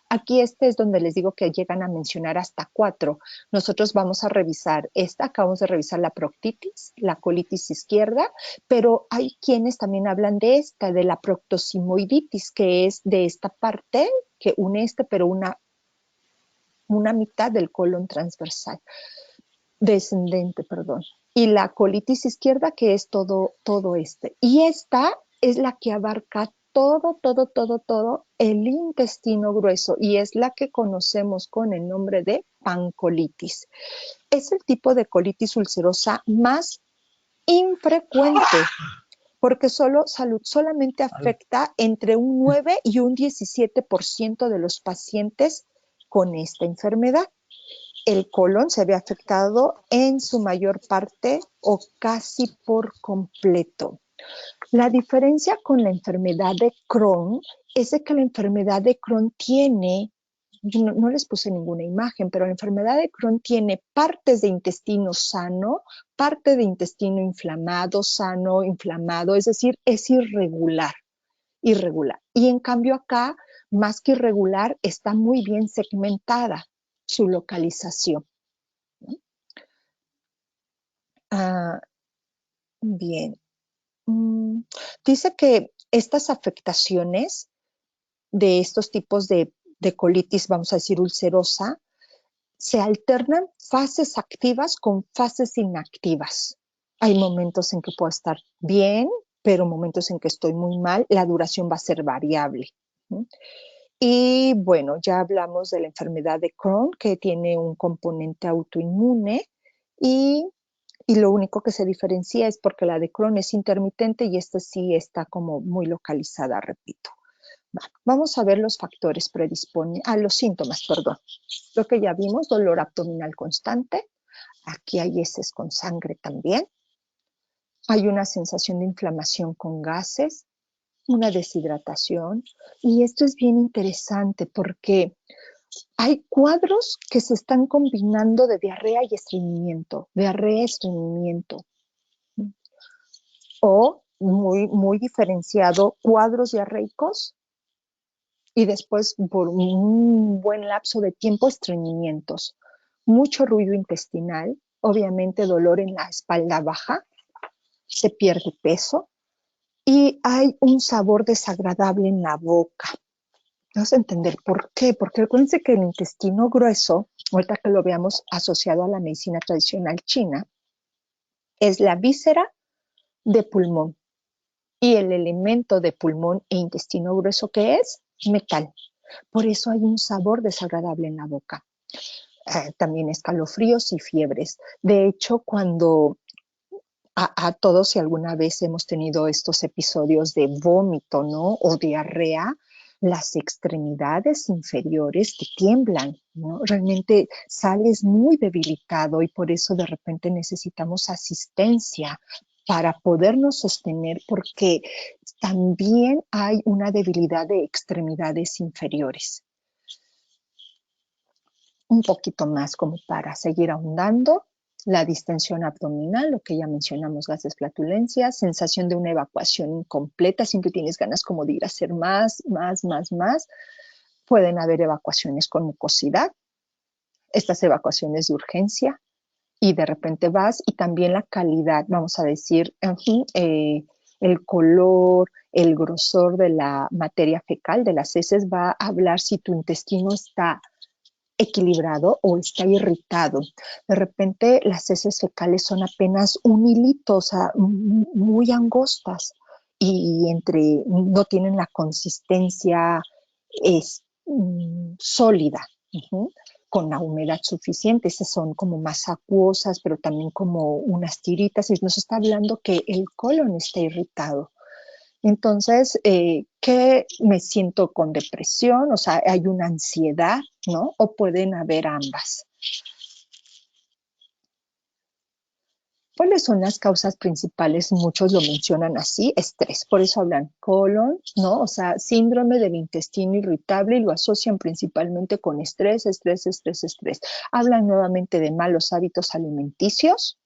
Aquí es donde les digo que llegan a mencionar hasta 4. Nosotros vamos a revisar acabamos de revisar la proctitis, la colitis izquierda, pero hay quienes también hablan de de la proctosimoiditis, que es de esta parte que une pero una mitad del colon transversal, descendente, perdón. Y la colitis izquierda, que es todo Y esta es la que abarca todo el intestino grueso, y es la que conocemos con el nombre de pancolitis. Es el tipo de colitis ulcerosa más infrecuente, porque solamente afecta entre un 9 y un 17% de los pacientes con esta enfermedad. El colon se ve afectado en su mayor parte o casi por completo. La diferencia con la enfermedad de Crohn es de que la enfermedad de Crohn tiene, no les puse ninguna imagen, pero la enfermedad de Crohn tiene partes de intestino sano, parte de intestino inflamado, sano, inflamado, es decir, es irregular. Y en cambio acá, más que irregular, está muy bien segmentada su localización. Bien. Dice que estas afectaciones de estos tipos de colitis, vamos a decir ulcerosa, se alternan fases activas con fases inactivas. Hay momentos en que puedo estar bien, pero momentos en que estoy muy mal. La duración va a ser variable. Y bueno, ya hablamos de la enfermedad de Crohn, que tiene un componente autoinmune, y lo único que se diferencia es porque la de Crohn es intermitente y esta sí está como muy localizada, repito. Vamos a ver los factores los síntomas, perdón. Lo que ya vimos, dolor abdominal constante. Aquí hay heces con sangre también. Hay una sensación de inflamación con gases, una deshidratación. Y esto es bien interesante porque hay cuadros que se están combinando de diarrea y estreñimiento, o muy diferenciado, cuadros diarreicos y después por un buen lapso de tiempo estreñimientos, mucho ruido intestinal, obviamente dolor en la espalda baja, se pierde peso y hay un sabor desagradable en la boca. Vamos a entender por qué. Porque acuérdense que el intestino grueso, ahorita que lo veamos asociado a la medicina tradicional china, es la víscera de pulmón. Y el elemento de pulmón e intestino grueso, ¿qué es? Metal. Por eso hay un sabor desagradable en la boca. También escalofríos y fiebres. De hecho, cuando a todos, si alguna vez hemos tenido estos episodios de vómito, ¿no? O diarrea, las extremidades inferiores te tiemblan, ¿no? Realmente sales muy debilitado y por eso de repente necesitamos asistencia para podernos sostener, porque también hay una debilidad de extremidades inferiores. Un poquito más como para seguir ahondando. La distensión abdominal, lo que ya mencionamos, gases, flatulencias, sensación de una evacuación incompleta, siempre tienes ganas como de ir a hacer más. Pueden haber evacuaciones con mucosidad, estas evacuaciones de urgencia, y de repente vas, y también la calidad, vamos a decir, el color, el grosor de la materia fecal, de las heces, va a hablar si tu intestino está equilibrado o está irritado. De repente las heces fecales son apenas un hilito, o sea, muy angostas y no tienen la consistencia sólida, con la humedad suficiente. Esas son como más acuosas, pero también como unas tiritas, y nos está hablando que el colon está irritado. Entonces, ¿qué me siento con depresión? O sea, hay una ansiedad, ¿no? O pueden haber ambas. ¿Cuáles son las causas principales? Muchos lo mencionan así, estrés. Por eso hablan colon, ¿no? O sea, síndrome del intestino irritable, y lo asocian principalmente con estrés. Hablan nuevamente de malos hábitos alimenticios,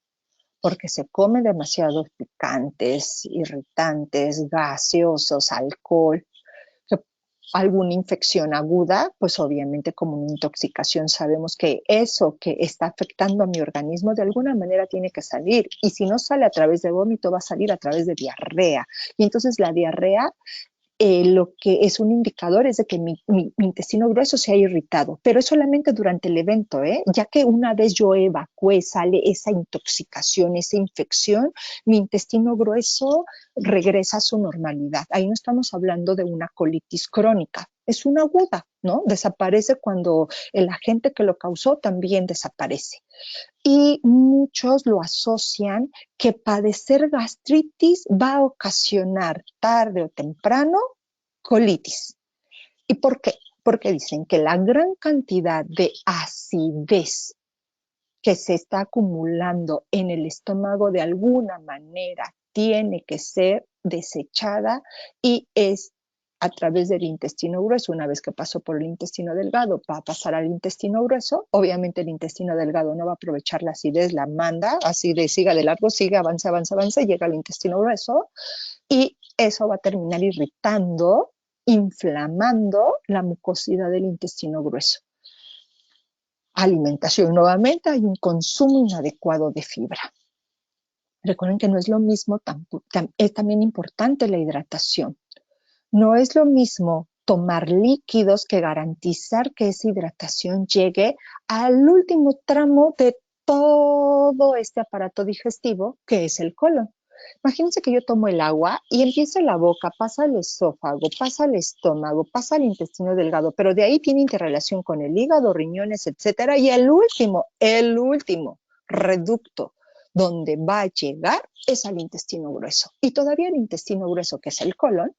porque se come demasiados picantes, irritantes, gaseosos, alcohol. Alguna infección aguda, pues obviamente como una intoxicación sabemos que eso que está afectando a mi organismo de alguna manera tiene que salir, y si no sale a través de vómito va a salir a través de diarrea, y entonces la diarrea lo que es un indicador es de que mi intestino grueso se ha irritado, pero es solamente durante el evento, ya que una vez yo evacué, sale esa intoxicación, esa infección, mi intestino grueso regresa a su normalidad. Ahí no estamos hablando de una colitis crónica, es una aguda, ¿no? Desaparece cuando el agente que lo causó también desaparece. Y muchos lo asocian que padecer gastritis va a ocasionar tarde o temprano colitis. ¿Y por qué? Porque dicen que la gran cantidad de acidez que se está acumulando en el estómago de alguna manera tiene que ser desechada, y es a través del intestino grueso. Una vez que pasó por el intestino delgado, va a pasar al intestino grueso. Obviamente el intestino delgado no va a aprovechar la acidez, la manda, así de siga de largo, sigue, avanza, llega al intestino grueso, y eso va a terminar irritando, inflamando la mucosidad del intestino grueso. Alimentación, nuevamente hay un consumo inadecuado de fibra. Recuerden que no es lo mismo, es también importante la hidratación. No es lo mismo tomar líquidos que garantizar que esa hidratación llegue al último tramo de todo este aparato digestivo que es el colon. Imagínense que yo tomo el agua y empieza la boca, pasa al esófago, pasa al estómago, pasa al intestino delgado, pero de ahí tiene interrelación con el hígado, riñones, etcétera, y el último reducto donde va a llegar es al intestino grueso. Y todavía el intestino grueso, que es el colon,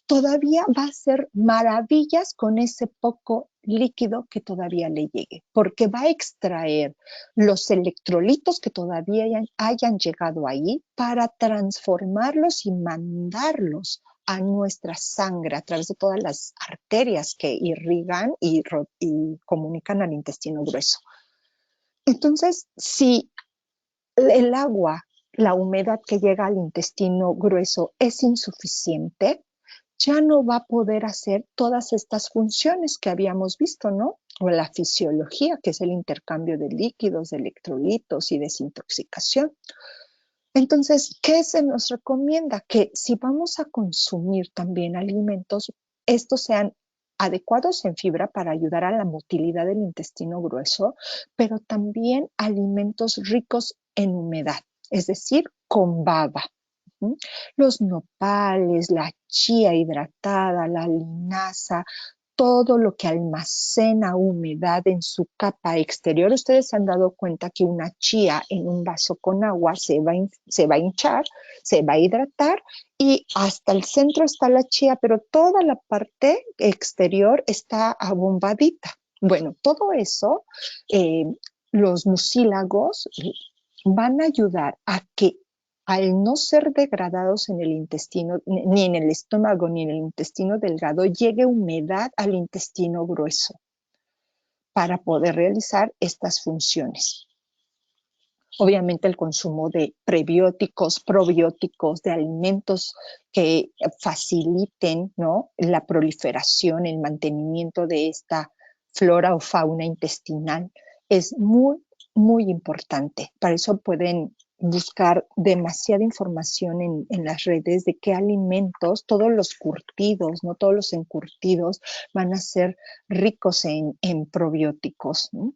todavía va a hacer maravillas con ese poco líquido que todavía le llegue, porque va a extraer los electrolitos que todavía hayan llegado ahí para transformarlos y mandarlos a nuestra sangre a través de todas las arterias que irrigan y comunican al intestino grueso. Entonces, si el agua, la humedad que llega al intestino grueso es insuficiente, ya no va a poder hacer todas estas funciones que habíamos visto, ¿no? O la fisiología, que es el intercambio de líquidos, de electrolitos y desintoxicación. Entonces, ¿qué se nos recomienda? Que si vamos a consumir también alimentos, estos sean adecuados en fibra para ayudar a la motilidad del intestino grueso, pero también alimentos ricos en humedad, es decir, con baba. Los nopales, la chía hidratada, la linaza, todo lo que almacena humedad en su capa exterior. Ustedes se han dado cuenta que una chía en un vaso con agua se va a hinchar, se va a hidratar y hasta el centro está la chía, pero toda la parte exterior está abombadita. Bueno, todo eso, los mucílagos van a ayudar a que al no ser degradados en el intestino, ni en el estómago, ni en el intestino delgado, llegue humedad al intestino grueso para poder realizar estas funciones. Obviamente el consumo de prebióticos, probióticos, de alimentos que faciliten, ¿no?, la proliferación, el mantenimiento de esta flora o fauna intestinal es muy, muy importante. Para eso pueden buscar demasiada información en las redes de qué alimentos, todos los curtidos, no todos los encurtidos van a ser ricos en probióticos, ¿no?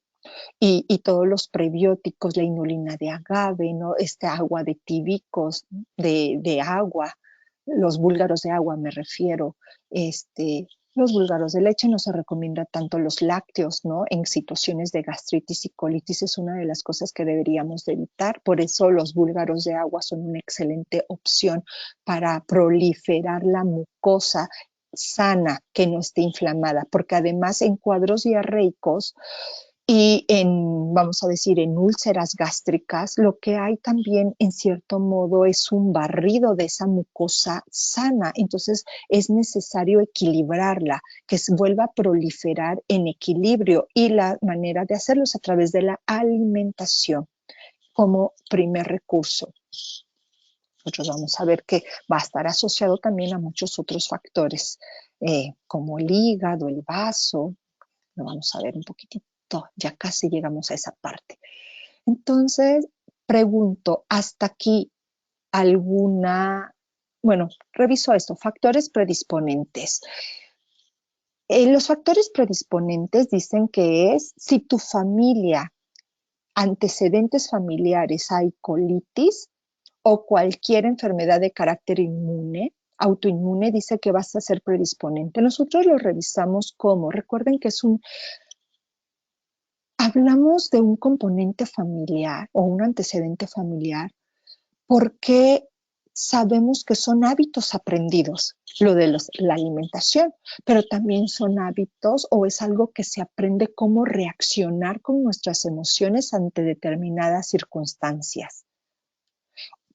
Y todos los prebióticos, la inulina de agave, ¿no?, agua de tibicos, de agua, los búlgaros de agua me refiero, los búlgaros de leche. No se recomienda tanto los lácteos, ¿no? En situaciones de gastritis y colitis es una de las cosas que deberíamos de evitar. Por eso los búlgaros de agua son una excelente opción para proliferar la mucosa sana, que no esté inflamada, porque además en cuadros diarreicos y vamos a decir, en úlceras gástricas, lo que hay también en cierto modo es un barrido de esa mucosa sana. Entonces es necesario equilibrarla, que se vuelva a proliferar en equilibrio, y la manera de hacerlo es a través de la alimentación como primer recurso. Nosotros vamos a ver que va a estar asociado también a muchos otros factores, como el hígado, el vaso. Lo vamos a ver un poquitito. Ya casi llegamos a esa parte. Entonces, pregunto, hasta aquí reviso esto, factores predisponentes. Los factores predisponentes dicen que es si tu familia, antecedentes familiares, hay colitis o cualquier enfermedad de carácter autoinmune, dice que vas a ser predisponente. Nosotros lo revisamos como, recuerden que hablamos de un componente familiar o un antecedente familiar porque sabemos que son hábitos aprendidos, lo de la alimentación, pero también son hábitos o es algo que se aprende cómo reaccionar con nuestras emociones ante determinadas circunstancias.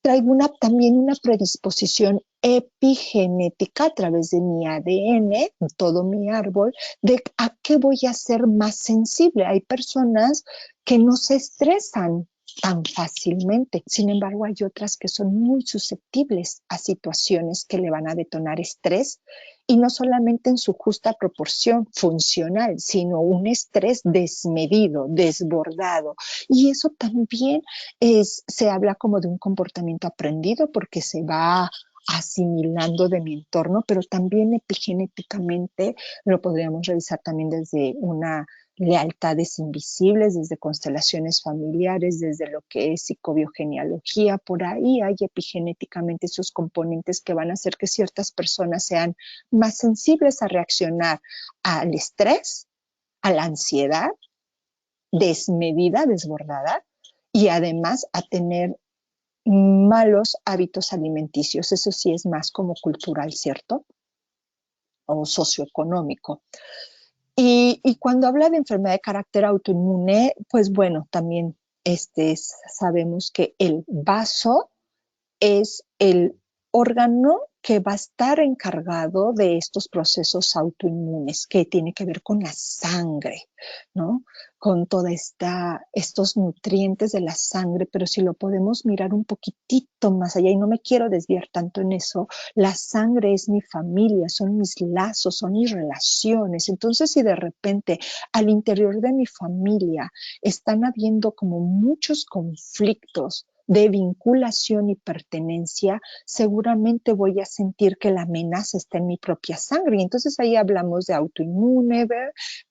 Traigo también una predisposición epigenética a través de mi ADN, todo mi árbol, de a qué voy a ser más sensible. Hay personas que no se estresan tan fácilmente, sin embargo hay otras que son muy susceptibles a situaciones que le van a detonar estrés, y no solamente en su justa proporción funcional, sino un estrés desmedido, desbordado. Y eso también se habla como de un comportamiento aprendido porque se va asimilando de mi entorno, pero también epigenéticamente lo podríamos revisar también desde una lealtades invisibles, desde constelaciones familiares, desde lo que es psicobiogenealogía. Por ahí hay epigenéticamente esos componentes que van a hacer que ciertas personas sean más sensibles a reaccionar al estrés, a la ansiedad desmedida, desbordada, y además a tener malos hábitos alimenticios. Eso sí es más como cultural, ¿cierto? O socioeconómico. Y cuando habla de enfermedad de carácter autoinmune, pues bueno, también sabemos que el vaso es el órgano que va a estar encargado de estos procesos autoinmunes, que tiene que ver con la sangre, ¿no? Con toda estos nutrientes de la sangre, pero si lo podemos mirar un poquitito más allá, y no me quiero desviar tanto en eso, la sangre es mi familia, son mis lazos, son mis relaciones. Entonces, si de repente al interior de mi familia están habiendo como muchos conflictos de vinculación y pertenencia, seguramente voy a sentir que la amenaza está en mi propia sangre. Y entonces ahí hablamos de autoinmune,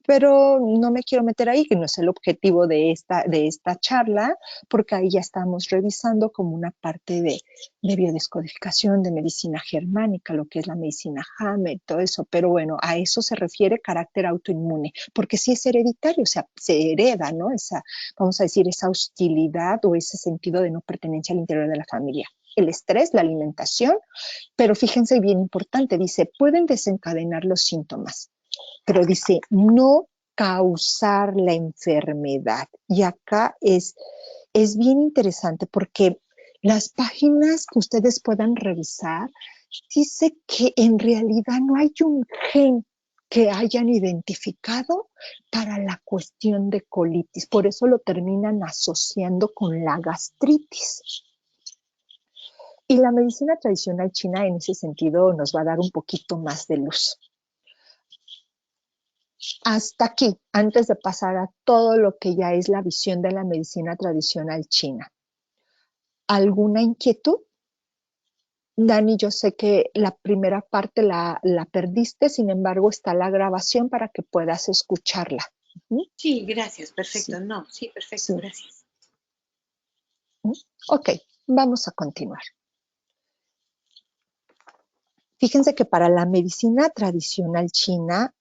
pero no me quiero meter ahí, que no es el objetivo de esta charla, porque ahí ya estamos revisando como una parte de biodescodificación, de medicina germánica, lo que es la medicina Hammer, todo eso. Pero bueno, a eso se refiere carácter autoinmune, porque sí es hereditario, o sea, se hereda, ¿no? Vamos a decir, esa hostilidad o ese sentido de no pertenencia al interior de la familia. El estrés, la alimentación, pero fíjense bien importante, dice, pueden desencadenar los síntomas, pero dice, no causar la enfermedad. Y acá es bien interesante porque las páginas que ustedes puedan revisar dice que en realidad no hay un gen que hayan identificado para la cuestión de colitis. Por eso lo terminan asociando con la gastritis. Y la medicina tradicional china en ese sentido nos va a dar un poquito más de luz. Hasta aquí, antes de pasar a todo lo que ya es la visión de la medicina tradicional china. ¿Alguna inquietud? Dani, yo sé que la primera parte la perdiste, sin embargo está la grabación para que puedas escucharla. Sí, gracias, perfecto. Sí. No, sí, perfecto, Sí. gracias. Ok, vamos a continuar. Fíjense que para la medicina tradicional china,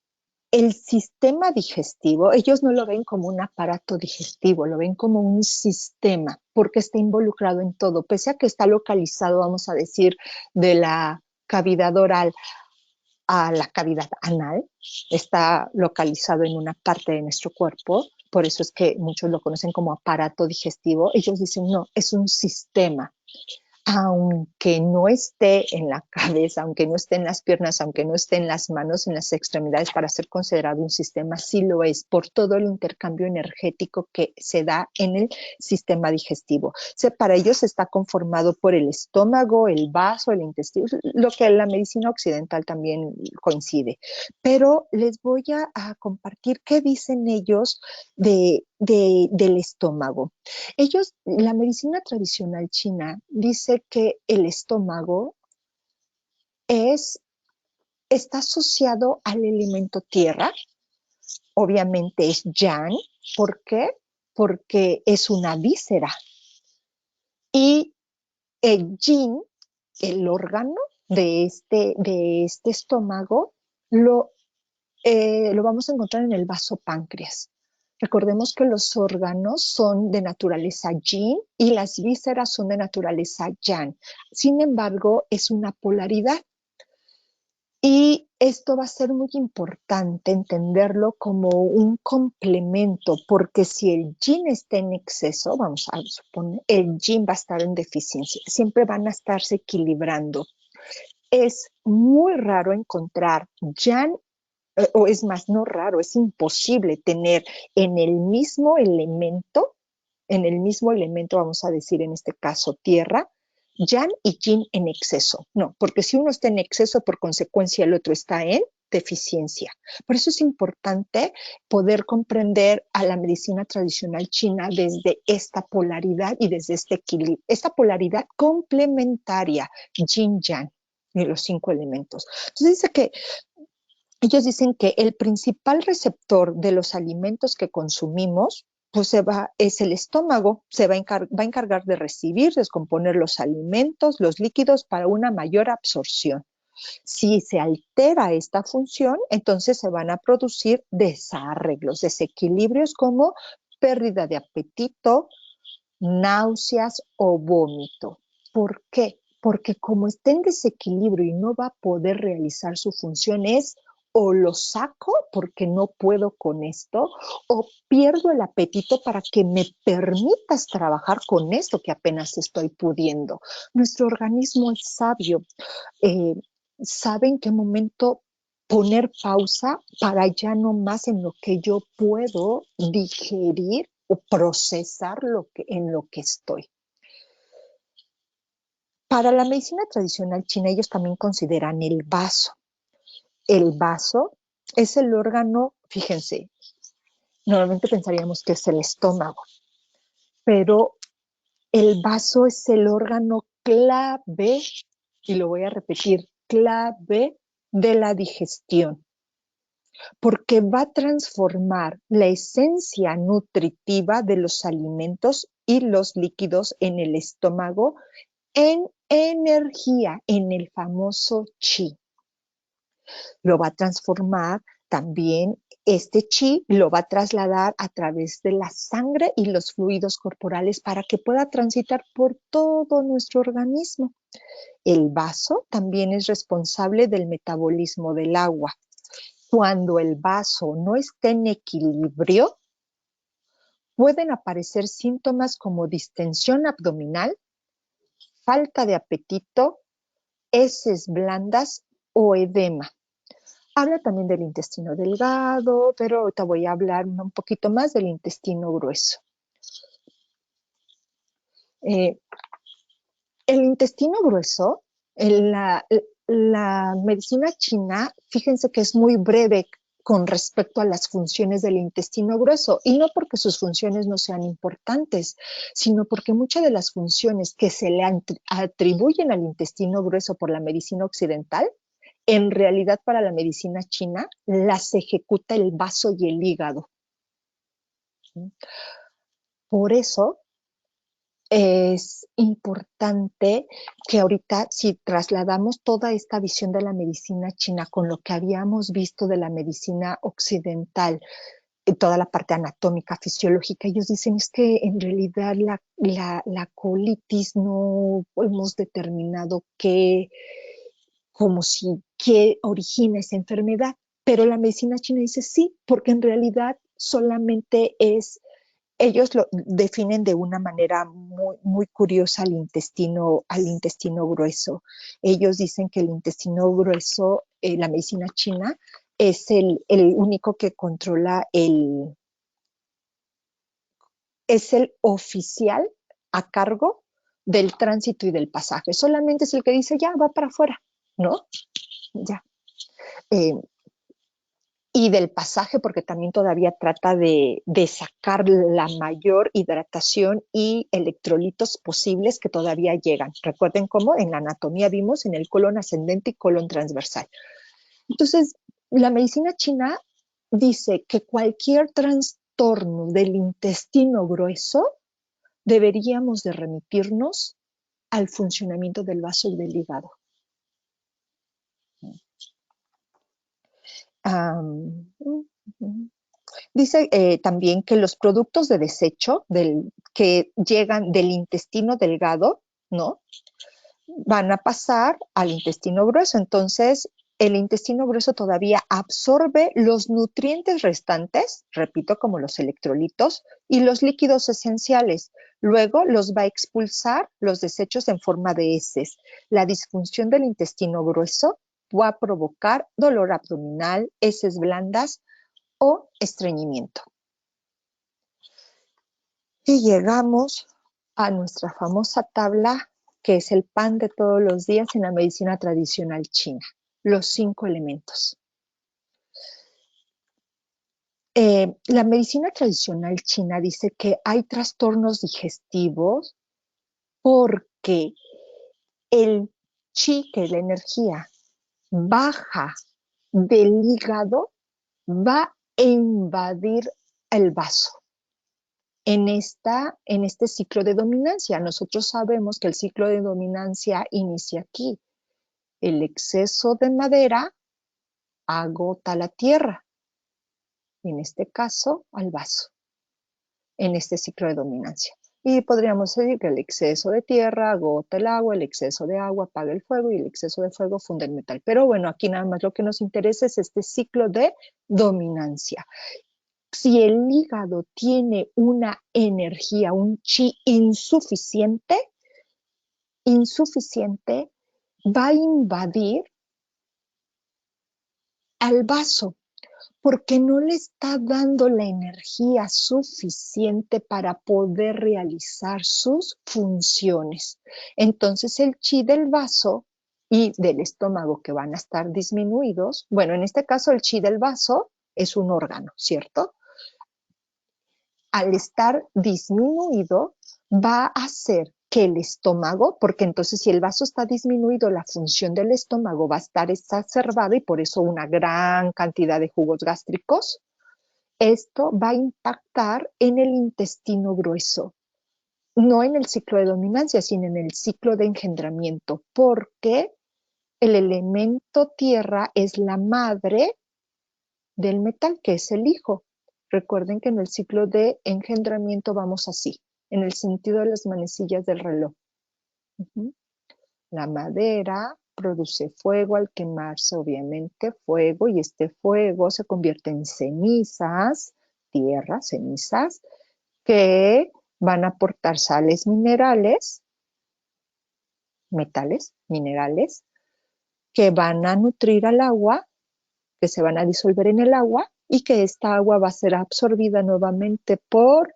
el sistema digestivo, ellos no lo ven como un aparato digestivo, lo ven como un sistema, porque está involucrado en todo, pese a que está localizado, vamos a decir, de la cavidad oral a la cavidad anal, está localizado en una parte de nuestro cuerpo, por eso es que muchos lo conocen como aparato digestivo. Ellos dicen, no, es un sistema. Aunque no esté en la cabeza, aunque no esté en las piernas, aunque no esté en las manos, en las extremidades, para ser considerado un sistema, sí lo es, por todo el intercambio energético que se da en el sistema digestivo. O sea, para ellos está conformado por el estómago, el vaso, el intestino, lo que en la medicina occidental también coincide. Pero les voy a compartir qué dicen ellos del estómago. Ellos, la medicina tradicional china dice que el estómago está asociado al elemento tierra, obviamente es yang. ¿Por qué? Porque es una víscera. Y el yin, el órgano de este estómago, lo vamos a encontrar en el vaso páncreas. Recordemos que los órganos son de naturaleza yin y las vísceras son de naturaleza yang. Sin embargo, es una polaridad. Y esto va a ser muy importante entenderlo como un complemento, porque si el yin está en exceso, vamos a suponer, el yin va a estar en deficiencia. Siempre van a estarse equilibrando. Es muy raro encontrar yang, o es más, no raro, es imposible tener en el mismo elemento, vamos a decir en este caso tierra, yang y yin en exceso. No, porque si uno está en exceso, por consecuencia el otro está en deficiencia. Por eso es importante poder comprender a la medicina tradicional china desde esta polaridad y desde este equilibrio, esta polaridad complementaria, yin-yang, de los 5 elementos. Entonces ellos dicen que el principal receptor de los alimentos que consumimos pues es el estómago, se va a encargar de recibir, descomponer los alimentos, los líquidos para una mayor absorción. Si se altera esta función, entonces se van a producir desarreglos, desequilibrios como pérdida de apetito, náuseas o vómito. ¿Por qué? Porque como está en desequilibrio y no va a poder realizar su función, es o lo saco porque no puedo con esto, o pierdo el apetito para que me permitas trabajar con esto que apenas estoy pudiendo. Nuestro organismo es sabio, sabe en qué momento poner pausa para ya no más en lo que yo puedo digerir o procesar en lo que estoy. Para la medicina tradicional china, ellos también consideran el vaso. El vaso es el órgano, fíjense, normalmente pensaríamos que es el estómago, pero El vaso es el órgano clave, y lo voy a repetir, clave de la digestión, porque va a transformar la esencia nutritiva de los alimentos y los líquidos en el estómago en energía, en el famoso chi. Lo va a transformar también, este chi lo va a trasladar a través de la sangre y los fluidos corporales para que pueda transitar por todo nuestro organismo. El vaso también es responsable del metabolismo del agua. Cuando el vaso no esté en equilibrio, pueden aparecer síntomas como distensión abdominal, falta de apetito, heces blandas o edema. Habla también del intestino delgado, pero ahorita voy a hablar un poquito más del intestino grueso. El intestino grueso, la medicina china, fíjense que es muy breve con respecto a las funciones del intestino grueso, y no porque sus funciones no sean importantes, sino porque muchas de las funciones que se le atribuyen al intestino grueso por la medicina occidental, en realidad para la medicina china las ejecuta el vaso y el hígado. Por eso es importante que ahorita, si trasladamos toda esta visión de la medicina china con lo que habíamos visto de la medicina occidental, toda la parte anatómica, fisiológica, ellos dicen es que en realidad la colitis no hemos determinado qué origina esa enfermedad, pero la medicina china dice sí, porque en realidad solamente ellos lo definen de una manera muy, muy curiosa al intestino grueso. Ellos dicen que el intestino grueso, la medicina china, es el único que controla es el oficial a cargo del tránsito y del pasaje. Solamente es el que dice, ya, va para afuera, ¿no? Ya. Y del pasaje, porque también todavía trata de sacar la mayor hidratación y electrolitos posibles que todavía llegan. Recuerden cómo en la anatomía vimos en el colon ascendente y colon transversal. Entonces, la medicina china dice que cualquier trastorno del intestino grueso deberíamos de remitirnos al funcionamiento del vaso y del hígado. Dice también que los productos de desecho que llegan del intestino delgado, ¿no? Van a pasar al intestino grueso. Entonces, el intestino grueso todavía absorbe los nutrientes restantes, repito, como los electrolitos, y los líquidos esenciales. Luego los va a expulsar los desechos en forma de heces. La disfunción del intestino grueso va a provocar dolor abdominal, heces blandas o estreñimiento. Y llegamos a nuestra famosa tabla, que es el pan de todos los días en la medicina tradicional china, los 5 elementos. La medicina tradicional china dice que hay trastornos digestivos porque el chi, que es la energía, baja del hígado, va a invadir el vaso. En este ciclo de dominancia, nosotros sabemos que el ciclo de dominancia inicia aquí. El exceso de madera agota la tierra, en este caso al vaso, en este ciclo de dominancia. Y podríamos decir que el exceso de tierra agota el agua, el exceso de agua apaga el fuego y el exceso de fuego funde el metal. Pero bueno, aquí nada más lo que nos interesa es este ciclo de dominancia. Si el hígado tiene una energía, un chi insuficiente, va a invadir al vaso porque no le está dando la energía suficiente para poder realizar sus funciones. Entonces el chi del vaso y del estómago, que van a estar disminuidos, bueno, en este caso el chi del vaso es un órgano, ¿cierto? Al estar disminuido, va a hacer que el estómago, porque entonces si el vaso está disminuido, la función del estómago va a estar exacerbada y por eso una gran cantidad de jugos gástricos. Esto va a impactar en el intestino grueso, no en el ciclo de dominancia, sino en el ciclo de engendramiento, porque el elemento tierra es la madre del metal, que es el hijo. Recuerden que en el ciclo de engendramiento vamos así, en el sentido de las manecillas del reloj. La madera produce fuego al quemarse, obviamente, fuego, y este fuego se convierte en cenizas, tierra, cenizas, que van a aportar sales minerales, metales, minerales, que van a nutrir al agua, que se van a disolver en el agua y que esta agua va a ser absorbida nuevamente por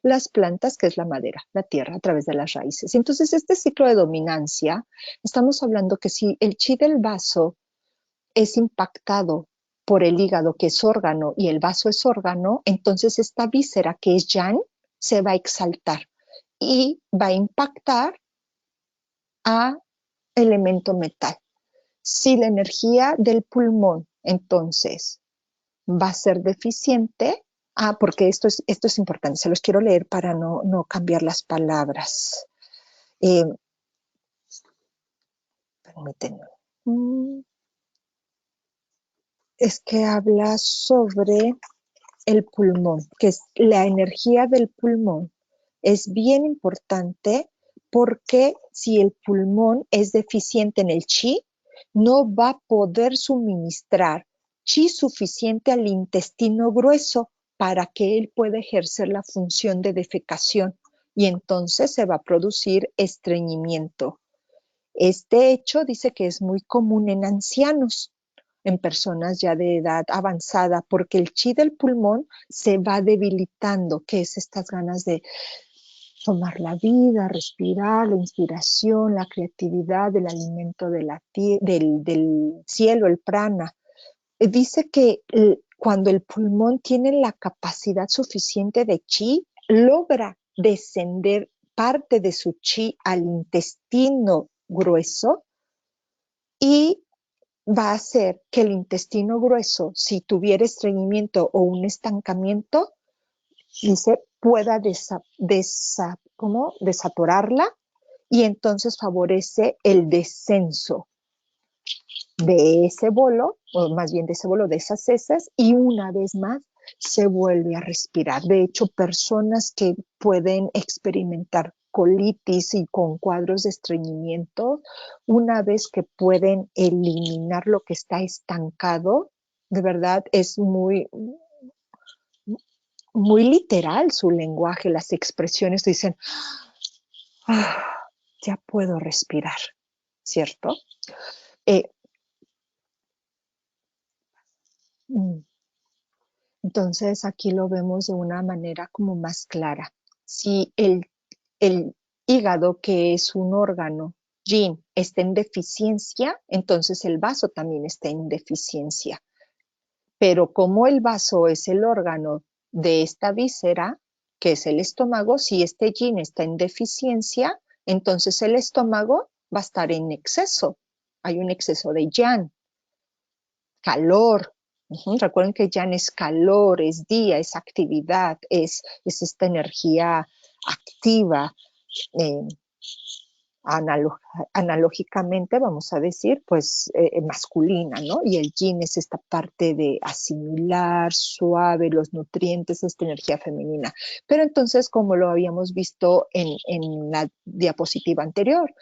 las plantas, que es la madera, la tierra, a través de las raíces. Entonces, este ciclo de dominancia, estamos hablando que si el chi del vaso es impactado por el hígado, que es órgano, y el vaso es órgano, entonces esta víscera, que es yang, se va a exaltar y va a impactar a elemento metal. Si la energía del pulmón, entonces, va a ser deficiente, porque esto es importante, se los quiero leer para no cambiar las palabras. Permítanme. Es que habla sobre el pulmón, que es la energía del pulmón. Es bien importante porque si el pulmón es deficiente en el chi, no va a poder suministrar chi suficiente al intestino grueso para que él pueda ejercer la función de defecación y entonces se va a producir estreñimiento. Este hecho dice que es muy común en ancianos, en personas ya de edad avanzada, porque el chi del pulmón se va debilitando, que es estas ganas de tomar la vida, respirar, la inspiración, la creatividad, el alimento de del cielo, el prana. Dice que cuando el pulmón tiene la capacidad suficiente de chi, logra descender parte de su chi al intestino grueso y va a hacer que el intestino grueso, si tuviera estreñimiento o un estancamiento, dice, pueda desatorarla y entonces favorece el descenso de ese bolo, o más bien de ese bolo, de esas heces, y una vez más se vuelve a respirar. De hecho, personas que pueden experimentar colitis y con cuadros de estreñimiento, una vez que pueden eliminar lo que está estancado, de verdad es muy literal su lenguaje, las expresiones dicen, ya puedo respirar, ¿cierto? Entonces aquí lo vemos de una manera como más clara. Si el hígado, que es un órgano, yin, está en deficiencia, entonces el vaso también está en deficiencia. Pero como el vaso es el órgano de esta víscera, que es el estómago, si este yin está en deficiencia, entonces el estómago va a estar en exceso. Hay un exceso de yang, calor. Recuerden que yang es calor, es día, es actividad, es esta energía activa. Analógicamente, vamos a decir, pues masculina, ¿no? Y el yin es esta parte de asimilar, suave, los nutrientes, esta energía femenina. Pero entonces, como lo habíamos visto en la diapositiva anterior,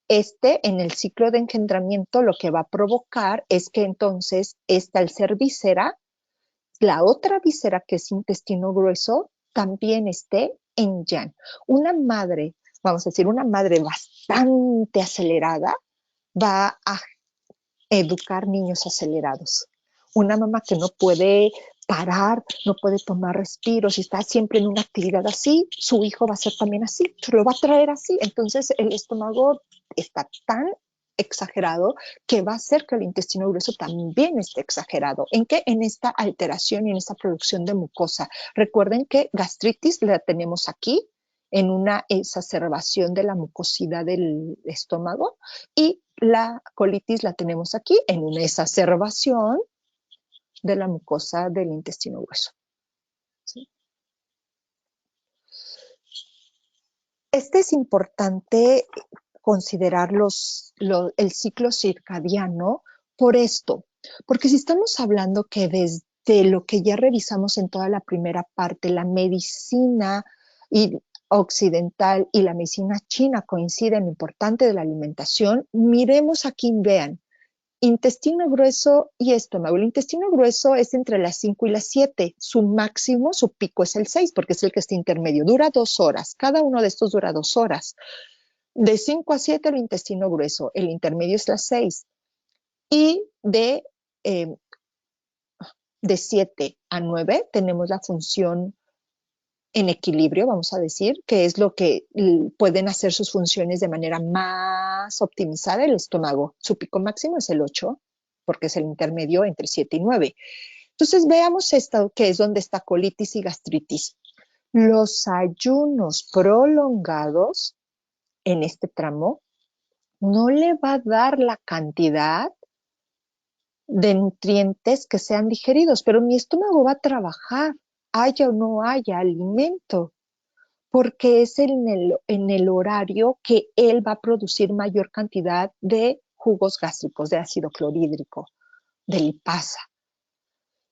en el ciclo de engendramiento lo que va a provocar es que entonces al ser víscera, la otra víscera que es intestino grueso también esté en yang. Una madre, vamos a decir, una madre bastante acelerada va a educar niños acelerados. Una mamá que no puede parar, no puede tomar respiros y está siempre en una actividad así, su hijo va a ser también así, se lo va a traer así. Entonces el estómago está tan exagerado que va a hacer que el intestino grueso también esté exagerado. ¿En qué? En esta alteración y en esta producción de mucosa. Recuerden que gastritis la tenemos aquí, en una exacerbación de la mucosidad del estómago, y la colitis la tenemos aquí en una exacerbación de la mucosa del intestino grueso. ¿Sí? Es importante considerar el ciclo circadiano por esto, porque si estamos hablando que desde lo que ya revisamos en toda la primera parte, la medicina occidental y la medicina china coinciden en lo importante de la alimentación, miremos aquí, vean, intestino grueso y estómago. El intestino grueso es entre las 5 y las 7. Su máximo, su pico es el 6, porque es el que está intermedio. Dura 2 horas. Cada uno de estos dura 2 horas. De 5 a 7 el intestino grueso. El intermedio es las 6. Y de 7 a 9 tenemos la función en equilibrio, vamos a decir, que es lo que pueden hacer sus funciones de manera más optimizada el estómago. Su pico máximo es el 8, porque es el intermedio entre 7 y 9. Entonces veamos esto, que es donde está colitis y gastritis. Los ayunos prolongados en este tramo no le va a dar la cantidad de nutrientes que sean digeridos, pero mi estómago va a trabajar, haya o no haya alimento, porque es en el horario que él va a producir mayor cantidad de jugos gástricos, de ácido clorhídrico, de lipasa.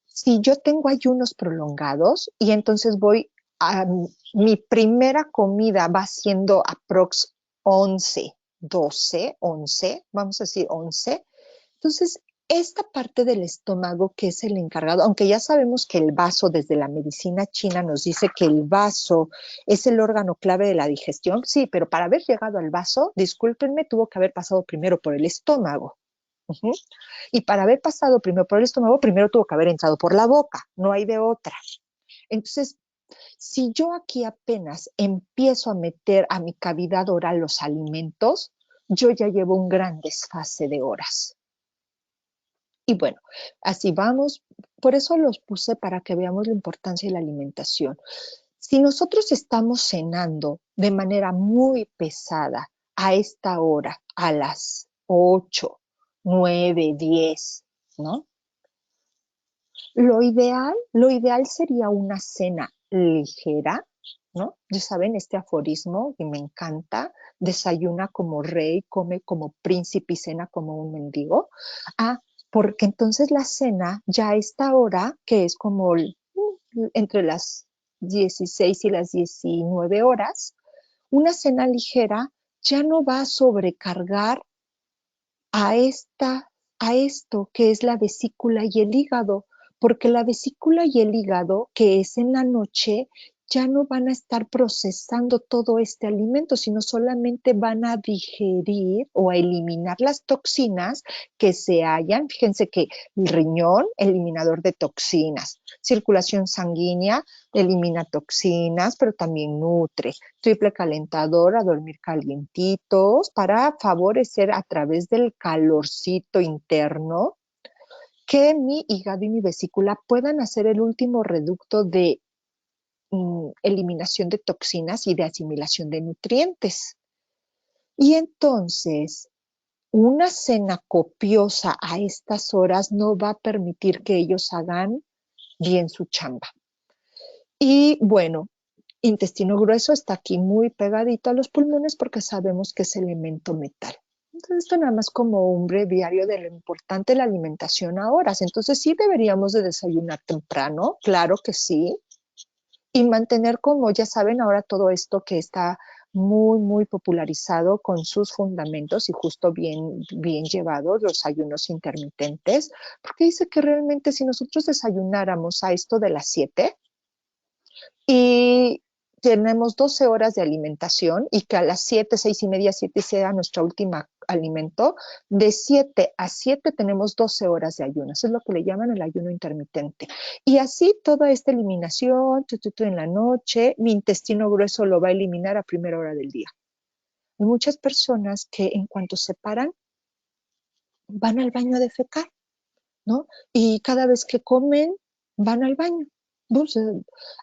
Si yo tengo ayunos prolongados y entonces voy a mi primera comida va siendo aprox 11, 12, 11, vamos a decir 11, entonces esta parte del estómago que es el encargado, aunque ya sabemos que el vaso desde la medicina china nos dice que el vaso es el órgano clave de la digestión, sí, pero para haber llegado al vaso, discúlpenme, tuvo que haber pasado primero por el estómago. Y para haber pasado primero por el estómago, primero tuvo que haber entrado por la boca, no hay de otra. Entonces, si yo aquí apenas empiezo a meter a mi cavidad oral los alimentos, yo ya llevo un gran desfase de horas. Y bueno, así vamos. Por eso los puse para que veamos la importancia de la alimentación. Si nosotros estamos cenando de manera muy pesada a esta hora, a las 8, 9, 10, ¿no? Lo ideal sería una cena ligera, ¿no? Ya saben, este aforismo que me encanta, desayuna como rey, come como príncipe y cena como un mendigo. Porque entonces la cena ya a esta hora, que es como entre las 16 y las 19 horas, una cena ligera ya no va a sobrecargar a esto que es la vesícula y el hígado, porque la vesícula y el hígado, que es en la noche, ya no van a estar procesando todo este alimento, sino solamente van a digerir o a eliminar las toxinas que se hallan. Fíjense que el riñón, eliminador de toxinas, circulación sanguínea, elimina toxinas, pero también nutre. Triple calentador, a dormir calientitos para favorecer a través del calorcito interno que mi hígado y mi vesícula puedan hacer el último reducto de eliminación de toxinas y de asimilación de nutrientes. Y entonces, una cena copiosa a estas horas no va a permitir que ellos hagan bien su chamba. Y bueno, intestino grueso está aquí muy pegadito a los pulmones porque sabemos que es elemento metal. Entonces, esto nada más como un breviario de lo importante de la alimentación a horas. Entonces, sí deberíamos de desayunar temprano, claro que sí, y mantener, como ya saben, ahora todo esto que está muy, muy popularizado con sus fundamentos y justo bien llevados, los ayunos intermitentes, porque dice que realmente si nosotros desayunáramos a esto de las 7 y tenemos 12 horas de alimentación y que a las 7, 6 y media, 7 sea nuestro último alimento, de 7 a 7 tenemos 12 horas de ayuno. Eso es lo que le llaman el ayuno intermitente. Y así toda esta eliminación, en la noche, mi intestino grueso lo va a eliminar a primera hora del día. Hay muchas personas que en cuanto se paran, van al baño a defecar, ¿no? Y cada vez que comen, van al baño. Pues,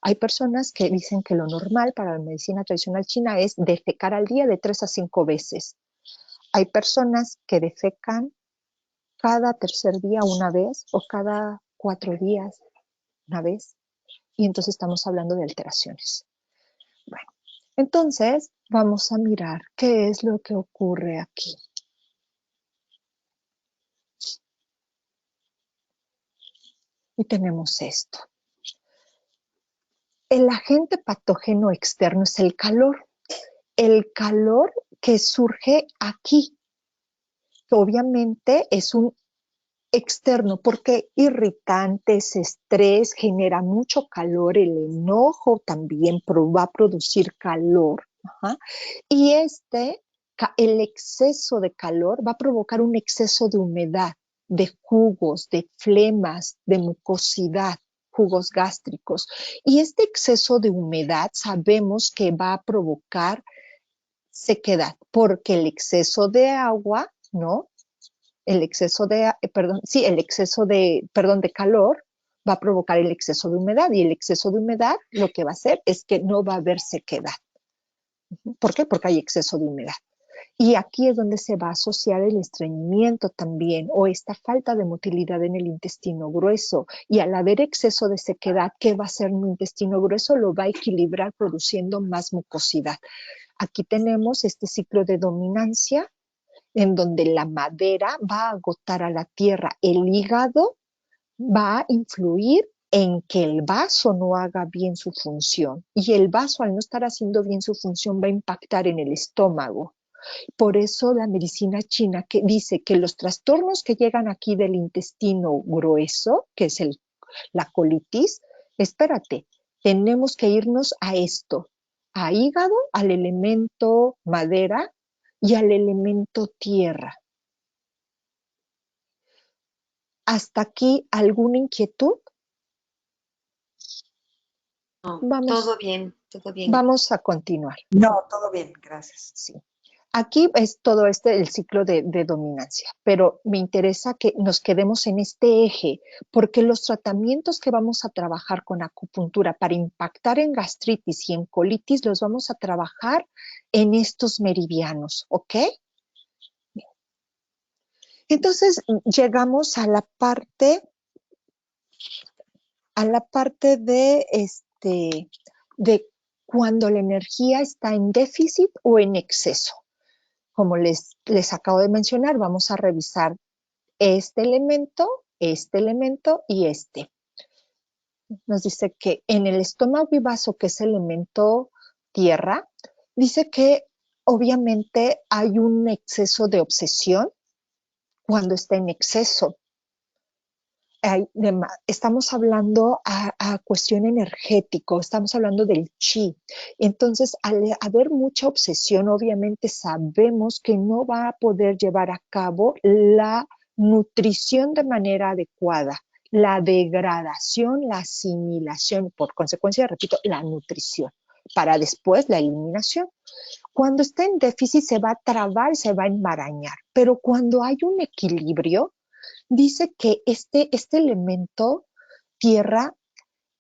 hay personas que dicen que lo normal para la medicina tradicional china es defecar al día de 3 a 5 veces. Hay personas que defecan cada tercer día una vez o cada 4 días una vez. Y entonces estamos hablando de alteraciones. Bueno, entonces vamos a mirar qué es lo que ocurre aquí. Y tenemos esto. El agente patógeno externo es el calor. El calor que surge aquí. Obviamente es un externo porque irritantes, estrés, genera mucho calor, el enojo también va a producir calor. Ajá. Y el exceso de calor va a provocar un exceso de humedad, de jugos, de flemas, de mucosidad, jugos gástricos. Y este exceso de humedad sabemos que va a provocar sequedad, porque el exceso de agua, ¿no? El exceso de calor va a provocar el exceso de humedad y el exceso de humedad lo que va a hacer es que no va a haber sequedad. ¿Por qué? Porque hay exceso de humedad. Y aquí es donde se va a asociar el estreñimiento también o esta falta de motilidad en el intestino grueso. Y al haber exceso de sequedad, ¿qué va a hacer un intestino grueso? Lo va a equilibrar produciendo más mucosidad. Aquí tenemos este ciclo de dominancia en donde la madera va a agotar a la tierra. El hígado va a influir en que el vaso no haga bien su función. Y el vaso, al no estar haciendo bien su función, va a impactar en el estómago. Por eso la medicina china que dice que los trastornos que llegan aquí del intestino grueso, que es la colitis, espérate, tenemos que irnos a esto, a hígado, al elemento madera y al elemento tierra. ¿Hasta aquí alguna inquietud? No, Vamos, todo bien. vamos a continuar. No, todo bien, gracias. Sí. Aquí es todo el ciclo de dominancia, pero me interesa que nos quedemos en este eje, porque los tratamientos que vamos a trabajar con acupuntura para impactar en gastritis y en colitis los vamos a trabajar en estos meridianos, ¿ok? Entonces llegamos a la parte de cuando la energía está en déficit o en exceso. Como les acabo de mencionar, vamos a revisar este elemento y este. Nos dice que en el estómago y vaso, que es elemento tierra, dice que obviamente hay un exceso de obsesión cuando está en exceso. Estamos hablando a cuestión energético, estamos hablando del chi. Entonces, al haber mucha obsesión, obviamente sabemos que no va a poder llevar a cabo la nutrición de manera adecuada, la degradación, la asimilación, por consecuencia, repito, la nutrición, para después la eliminación. Cuando está en déficit se va a trabar, se va a enmarañar, pero cuando hay un equilibrio, dice que este elemento tierra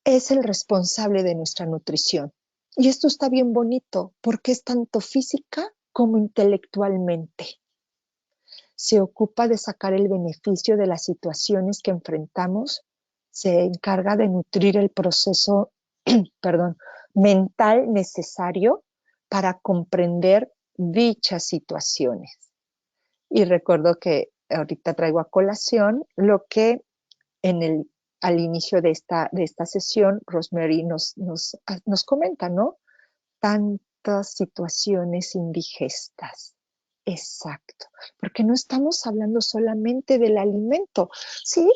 es el responsable de nuestra nutrición. Y esto está bien bonito porque es tanto física como intelectualmente. Se ocupa de sacar el beneficio de las situaciones que enfrentamos, se encarga de nutrir el proceso mental necesario para comprender dichas situaciones. Y recuerdo que ahorita traigo a colación lo que al inicio de esta sesión Rosemary nos comenta, ¿no? Tantas situaciones indigestas. Exacto, porque no estamos hablando solamente del alimento, ¿sí?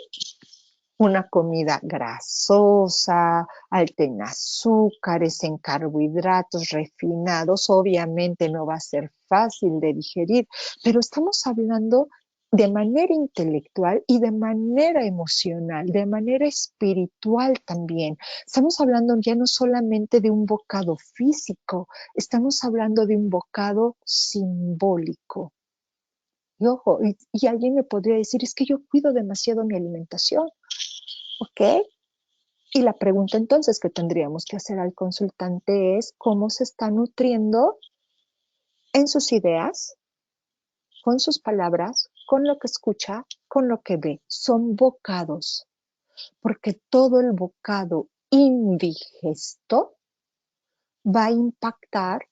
Una comida grasosa, alta en azúcares, en carbohidratos refinados, obviamente no va a ser fácil de digerir, pero estamos hablando de manera intelectual y de manera emocional, de manera espiritual también. Estamos hablando ya no solamente de un bocado físico, estamos hablando de un bocado simbólico. Y ojo, y alguien me podría decir, es que yo cuido demasiado mi alimentación. ¿Ok? Y la pregunta entonces que tendríamos que hacer al consultante es cómo se está nutriendo en sus ideas, con sus palabras, con lo que escucha, con lo que ve. Son bocados, porque todo el bocado indigesto va a impactar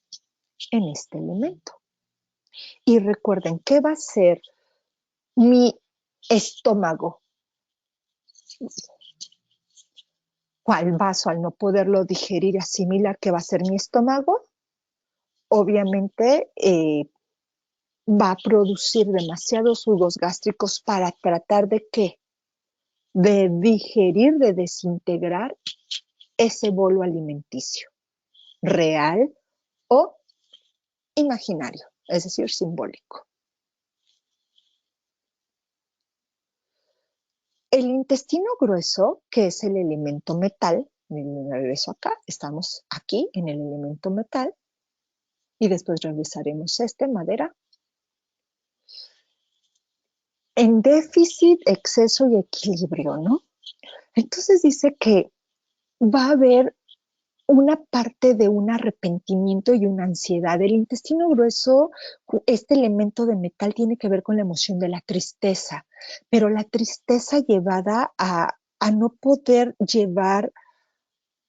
en este elemento. Y recuerden, ¿qué va a ser mi estómago? ¿Cuál vaso al no poderlo digerir y asimilar qué va a ser mi estómago? Obviamente va a producir demasiados jugos gástricos para tratar de ¿qué? De digerir, de desintegrar ese bolo alimenticio, real o imaginario, es decir, simbólico. El intestino grueso, que es el elemento metal, regreso acá, estamos aquí en el elemento metal, y después revisaremos madera. En déficit, exceso y equilibrio, ¿no? Entonces dice que va a haber una parte de un arrepentimiento y una ansiedad. El intestino grueso, este elemento de metal tiene que ver con la emoción de la tristeza, pero la tristeza llevada a no poder llevar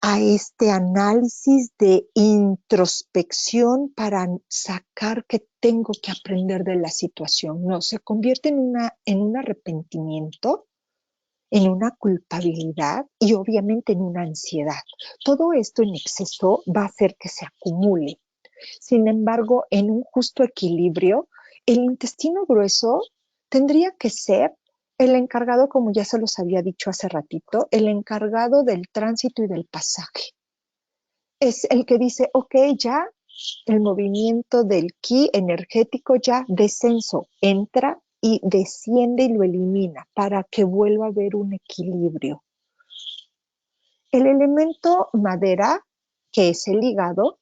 a este análisis de introspección para sacar qué tengo que aprender de la situación. No, se convierte en un arrepentimiento, en una culpabilidad y obviamente en una ansiedad. Todo esto en exceso va a hacer que se acumule. Sin embargo, en un justo equilibrio, el intestino grueso tendría que ser el encargado, como ya se los había dicho hace ratito, el encargado del tránsito y del pasaje. Es el que dice, ok, ya el movimiento del ki energético ya descenso, entra y desciende y lo elimina para que vuelva a haber un equilibrio. El elemento madera, que es el hígado,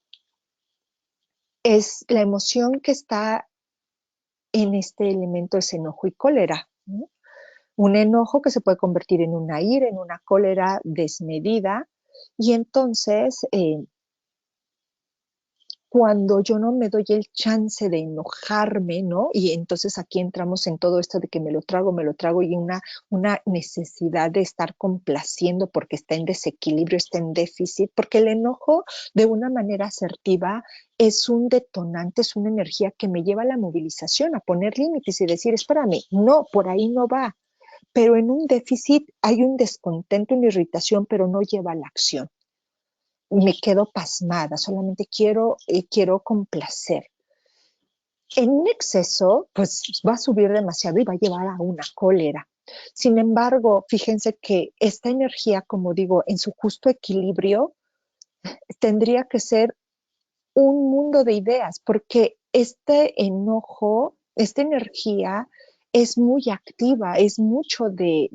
es la emoción que está en este elemento, es enojo y cólera, ¿no? Un enojo que se puede convertir en una ira, en una cólera desmedida, y entonces cuando yo no me doy el chance de enojarme, ¿no? Y entonces aquí entramos en todo esto de que me lo trago y una necesidad de estar complaciendo porque está en desequilibrio, está en déficit, porque el enojo de una manera asertiva es un detonante, es una energía que me lleva a la movilización, a poner límites y decir, espérame, no, por ahí no va. Pero en un déficit hay un descontento, una irritación, pero no lleva a la acción. Me quedo pasmada, solamente quiero complacer. En un exceso, pues va a subir demasiado y va a llevar a una cólera. Sin embargo, fíjense que esta energía, como digo, en su justo equilibrio, tendría que ser un mundo de ideas, porque este enojo, esta energía es muy activa, es mucho de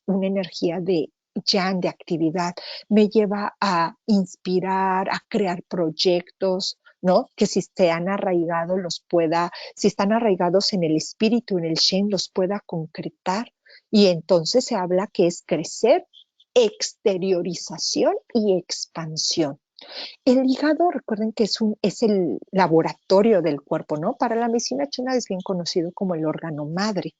una energía de yang, de actividad, me lleva a inspirar, a crear proyectos, ¿no? Que si están arraigados si están arraigados en el espíritu, en el Shen, los pueda concretar. Y entonces se habla que es crecer, exteriorización y expansión. El hígado, recuerden que es el laboratorio del cuerpo, ¿no? Para la medicina china es bien conocido como el órgano madre.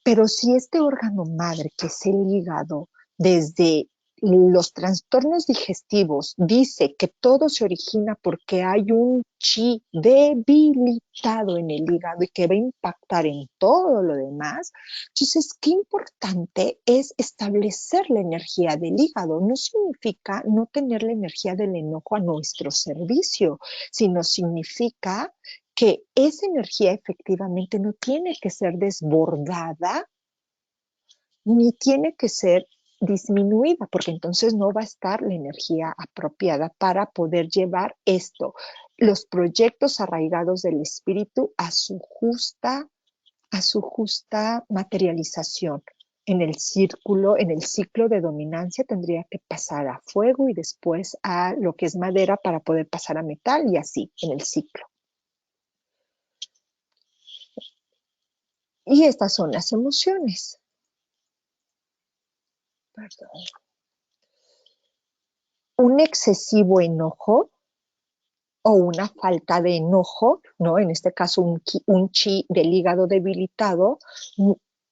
Pero si este órgano madre, que es el hígado, desde los trastornos digestivos, dice que todo se origina porque hay un chi debilitado en el hígado y que va a impactar en todo lo demás, entonces qué importante es establecer la energía del hígado. No significa no tener la energía del enojo a nuestro servicio, sino significa que esa energía efectivamente no tiene que ser desbordada ni tiene que ser disminuida, porque entonces no va a estar la energía apropiada para poder llevar los proyectos arraigados del espíritu a su justa materialización. En el ciclo de dominancia tendría que pasar a fuego y después a lo que es madera para poder pasar a metal y así en el ciclo. Y estas son las emociones. Perdón. un excesivo enojo o una falta de enojo, ¿no? En este caso un chi del hígado debilitado,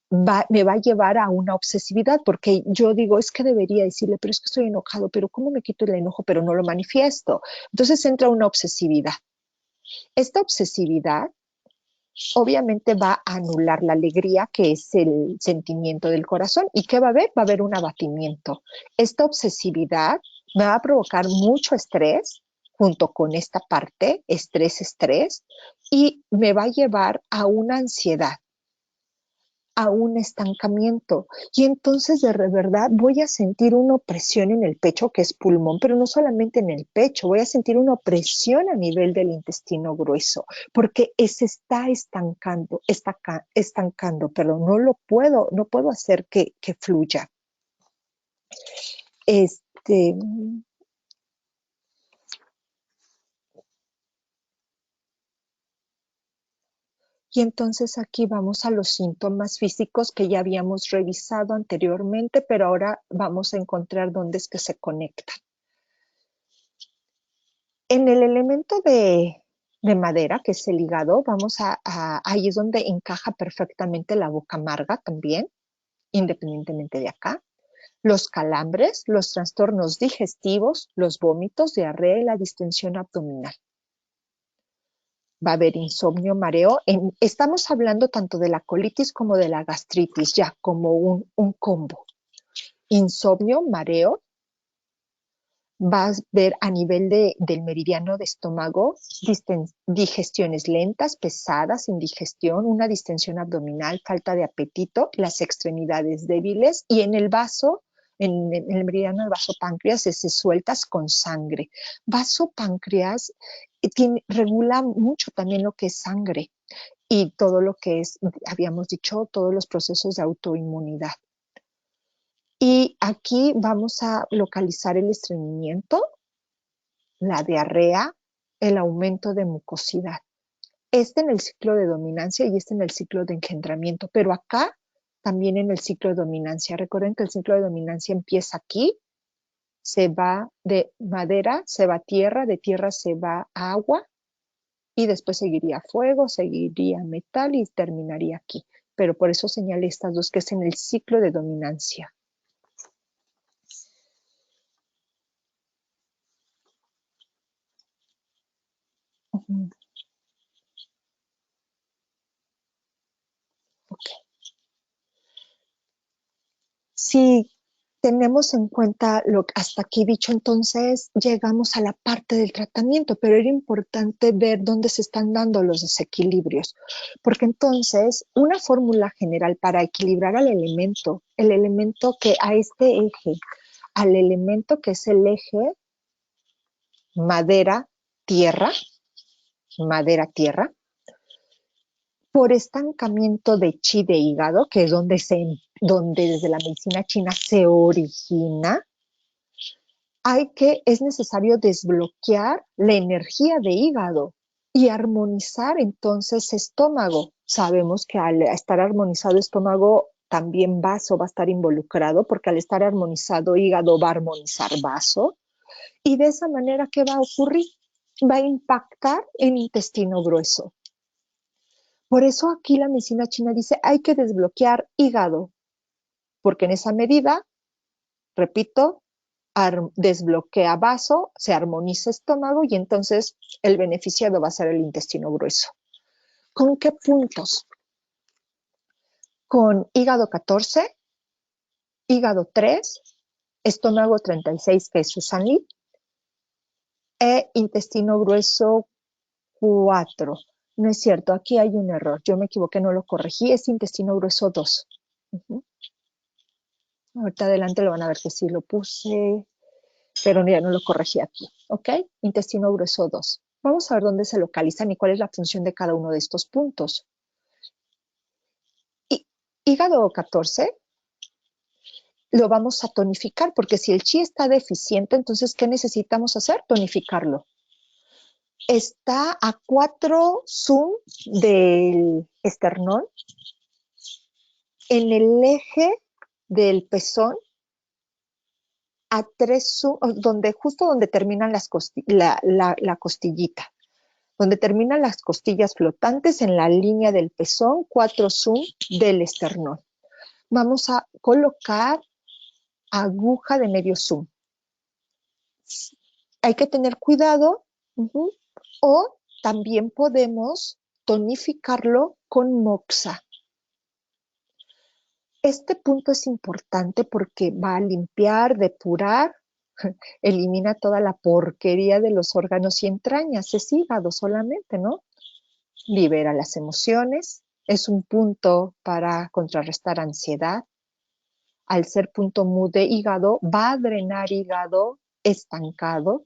me va a llevar a una obsesividad, porque yo digo, es que debería decirle, pero es que estoy enojado, pero ¿cómo me quito el enojo? Pero no lo manifiesto. Entonces entra una obsesividad. Esta obsesividad obviamente va a anular la alegría, que es el sentimiento del corazón. ¿Y qué va a haber? Va a haber un abatimiento. Esta obsesividad me va a provocar mucho estrés, junto con esta parte, estrés, y me va a llevar a una ansiedad, a un estancamiento. Y entonces de verdad voy a sentir una opresión en el pecho, que es pulmón, pero no solamente en el pecho, voy a sentir una opresión a nivel del intestino grueso, porque se está estancando, perdón, no puedo hacer que fluya. Y entonces aquí vamos a los síntomas físicos que ya habíamos revisado anteriormente, pero ahora vamos a encontrar dónde es que se conectan. En el elemento de madera, que es el hígado, ahí es donde encaja perfectamente la boca amarga también, independientemente de acá. Los calambres, los trastornos digestivos, los vómitos, diarrea y la distensión abdominal. Va a haber insomnio, mareo. Estamos hablando tanto de la colitis como de la gastritis, ya como un combo. Insomnio, mareo. Vas a ver a nivel del meridiano de estómago digestiones lentas, pesadas, indigestión, una distensión abdominal, falta de apetito, las extremidades débiles y en el vaso, en el meridiano del vaso páncreas, se sueltas con sangre. Vaso páncreas regula mucho también lo que es sangre y todo lo que es, habíamos dicho, todos los procesos de autoinmunidad. Y aquí vamos a localizar el estreñimiento, la diarrea, el aumento de mucosidad. En el ciclo de dominancia y en el ciclo de engendramiento, pero acá también en el ciclo de dominancia. Recuerden que el ciclo de dominancia empieza aquí, se va de madera, se va a tierra, de tierra se va a agua y después seguiría fuego, seguiría metal y terminaría aquí. Pero por eso señalé estas dos, que es en el ciclo de dominancia. Okay. Si tenemos en cuenta lo que hasta aquí dicho, entonces llegamos a la parte del tratamiento, pero era importante ver dónde se están dando los desequilibrios, porque entonces una fórmula general para equilibrar al elemento, el elemento que a este eje, al elemento que es el eje madera-tierra, por estancamiento de chi de hígado, que es donde desde la medicina china se origina, es necesario desbloquear la energía de hígado y armonizar entonces estómago. Sabemos que al estar armonizado estómago, también vaso va a estar involucrado, porque al estar armonizado hígado va a armonizar vaso. Y de esa manera, ¿qué va a ocurrir? Va a impactar en intestino grueso. Por eso aquí la medicina china dice, hay que desbloquear hígado, porque en esa medida, repito, desbloquea vaso, se armoniza estómago y entonces el beneficiado va a ser el intestino grueso. ¿Con qué puntos? Con hígado 14, hígado 3, estómago 36, que es Susan Lee, e intestino grueso 4. No es cierto, aquí hay un error. Yo me equivoqué, no lo corregí. Es intestino grueso 2. Ahorita adelante lo van a ver que sí lo puse, pero ya no lo corregí aquí. ¿Ok? Intestino grueso 2. Vamos a ver dónde se localizan y cuál es la función de cada uno de estos puntos. Hígado 14 lo vamos a tonificar, porque si el chi está deficiente, entonces, ¿qué necesitamos hacer? Tonificarlo. Está a 4 zoom del esternón, en el eje del pezón, a 3 zoom, justo donde terminan la costillita, donde terminan las costillas flotantes en la línea del pezón, 4 zoom del esternón. Vamos a colocar aguja de medio zoom. Hay que tener cuidado, o también podemos tonificarlo con moxa. Este punto es importante porque va a limpiar, depurar, elimina toda la porquería de los órganos y entrañas, es hígado solamente, ¿no? Libera las emociones, es un punto para contrarrestar ansiedad. Al ser punto mu de hígado, va a drenar hígado estancado,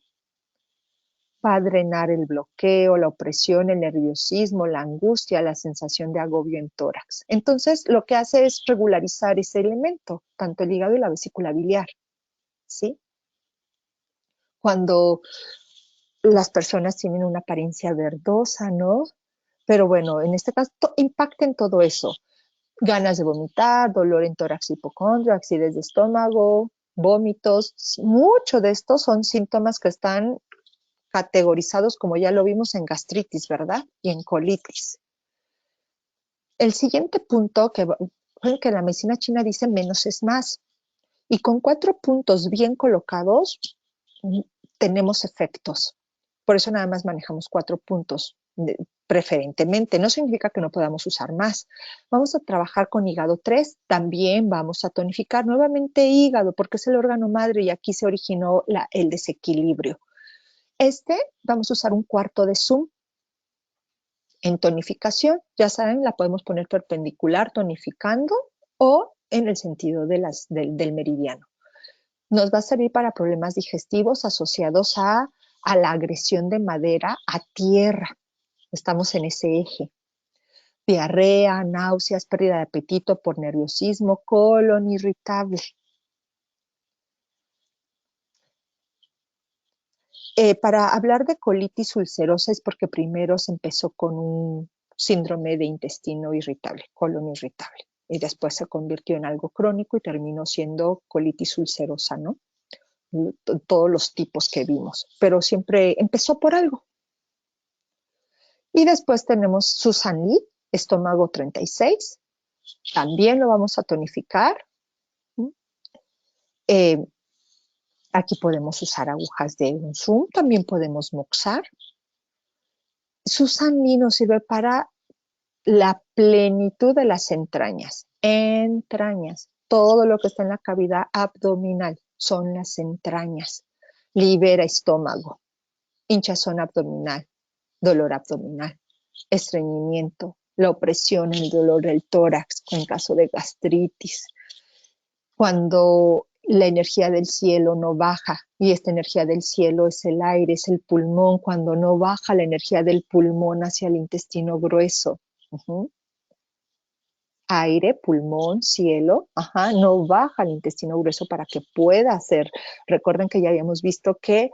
va a drenar el bloqueo, la opresión, el nerviosismo, la angustia, la sensación de agobio en tórax. Entonces, lo que hace es regularizar ese elemento, tanto el hígado y la vesícula biliar, ¿sí? Cuando las personas tienen una apariencia verdosa, ¿no? Pero bueno, en este caso impacta en todo eso. Ganas de vomitar, dolor en tórax, hipocondrio, acidez de estómago, vómitos. Muchos de estos son síntomas que están categorizados, como ya lo vimos, en gastritis, ¿verdad? Y en colitis. El siguiente punto que la medicina china dice menos es más. Y con 4 puntos bien colocados, tenemos efectos. Por eso nada más manejamos 4 puntos preferentemente. No significa que no podamos usar más. Vamos a trabajar con hígado 3. También vamos a tonificar nuevamente hígado porque es el órgano madre y aquí se originó el desequilibrio. Vamos a usar un 1/4 de zoom. En tonificación, ya saben, la podemos poner perpendicular tonificando o en el sentido del meridiano. Nos va a servir para problemas digestivos asociados a la agresión de madera a tierra. Estamos en ese eje. Diarrea, náuseas, pérdida de apetito por nerviosismo, colon irritable. Para hablar de colitis ulcerosa es porque primero se empezó con un síndrome de intestino irritable, colon irritable, y después se convirtió en algo crónico y terminó siendo colitis ulcerosa, ¿no? Todos los tipos que vimos, pero siempre empezó por algo. Y después tenemos Susan Lee, estómago 36, también lo vamos a tonificar. Aquí podemos usar agujas de un zoom, también podemos moxar. Susan Lee nos sirve para la plenitud de las entrañas. Entrañas, todo lo que está en la cavidad abdominal son las entrañas. Libera estómago, hinchazón abdominal, dolor abdominal, estreñimiento, la opresión, el dolor del tórax en caso de gastritis. Cuando la energía del cielo no baja, y esta energía del cielo es el aire, es el pulmón, cuando no baja la energía del pulmón hacia el intestino grueso. Aire, pulmón, cielo, no baja al intestino grueso para que pueda hacer. Recuerden que ya habíamos visto que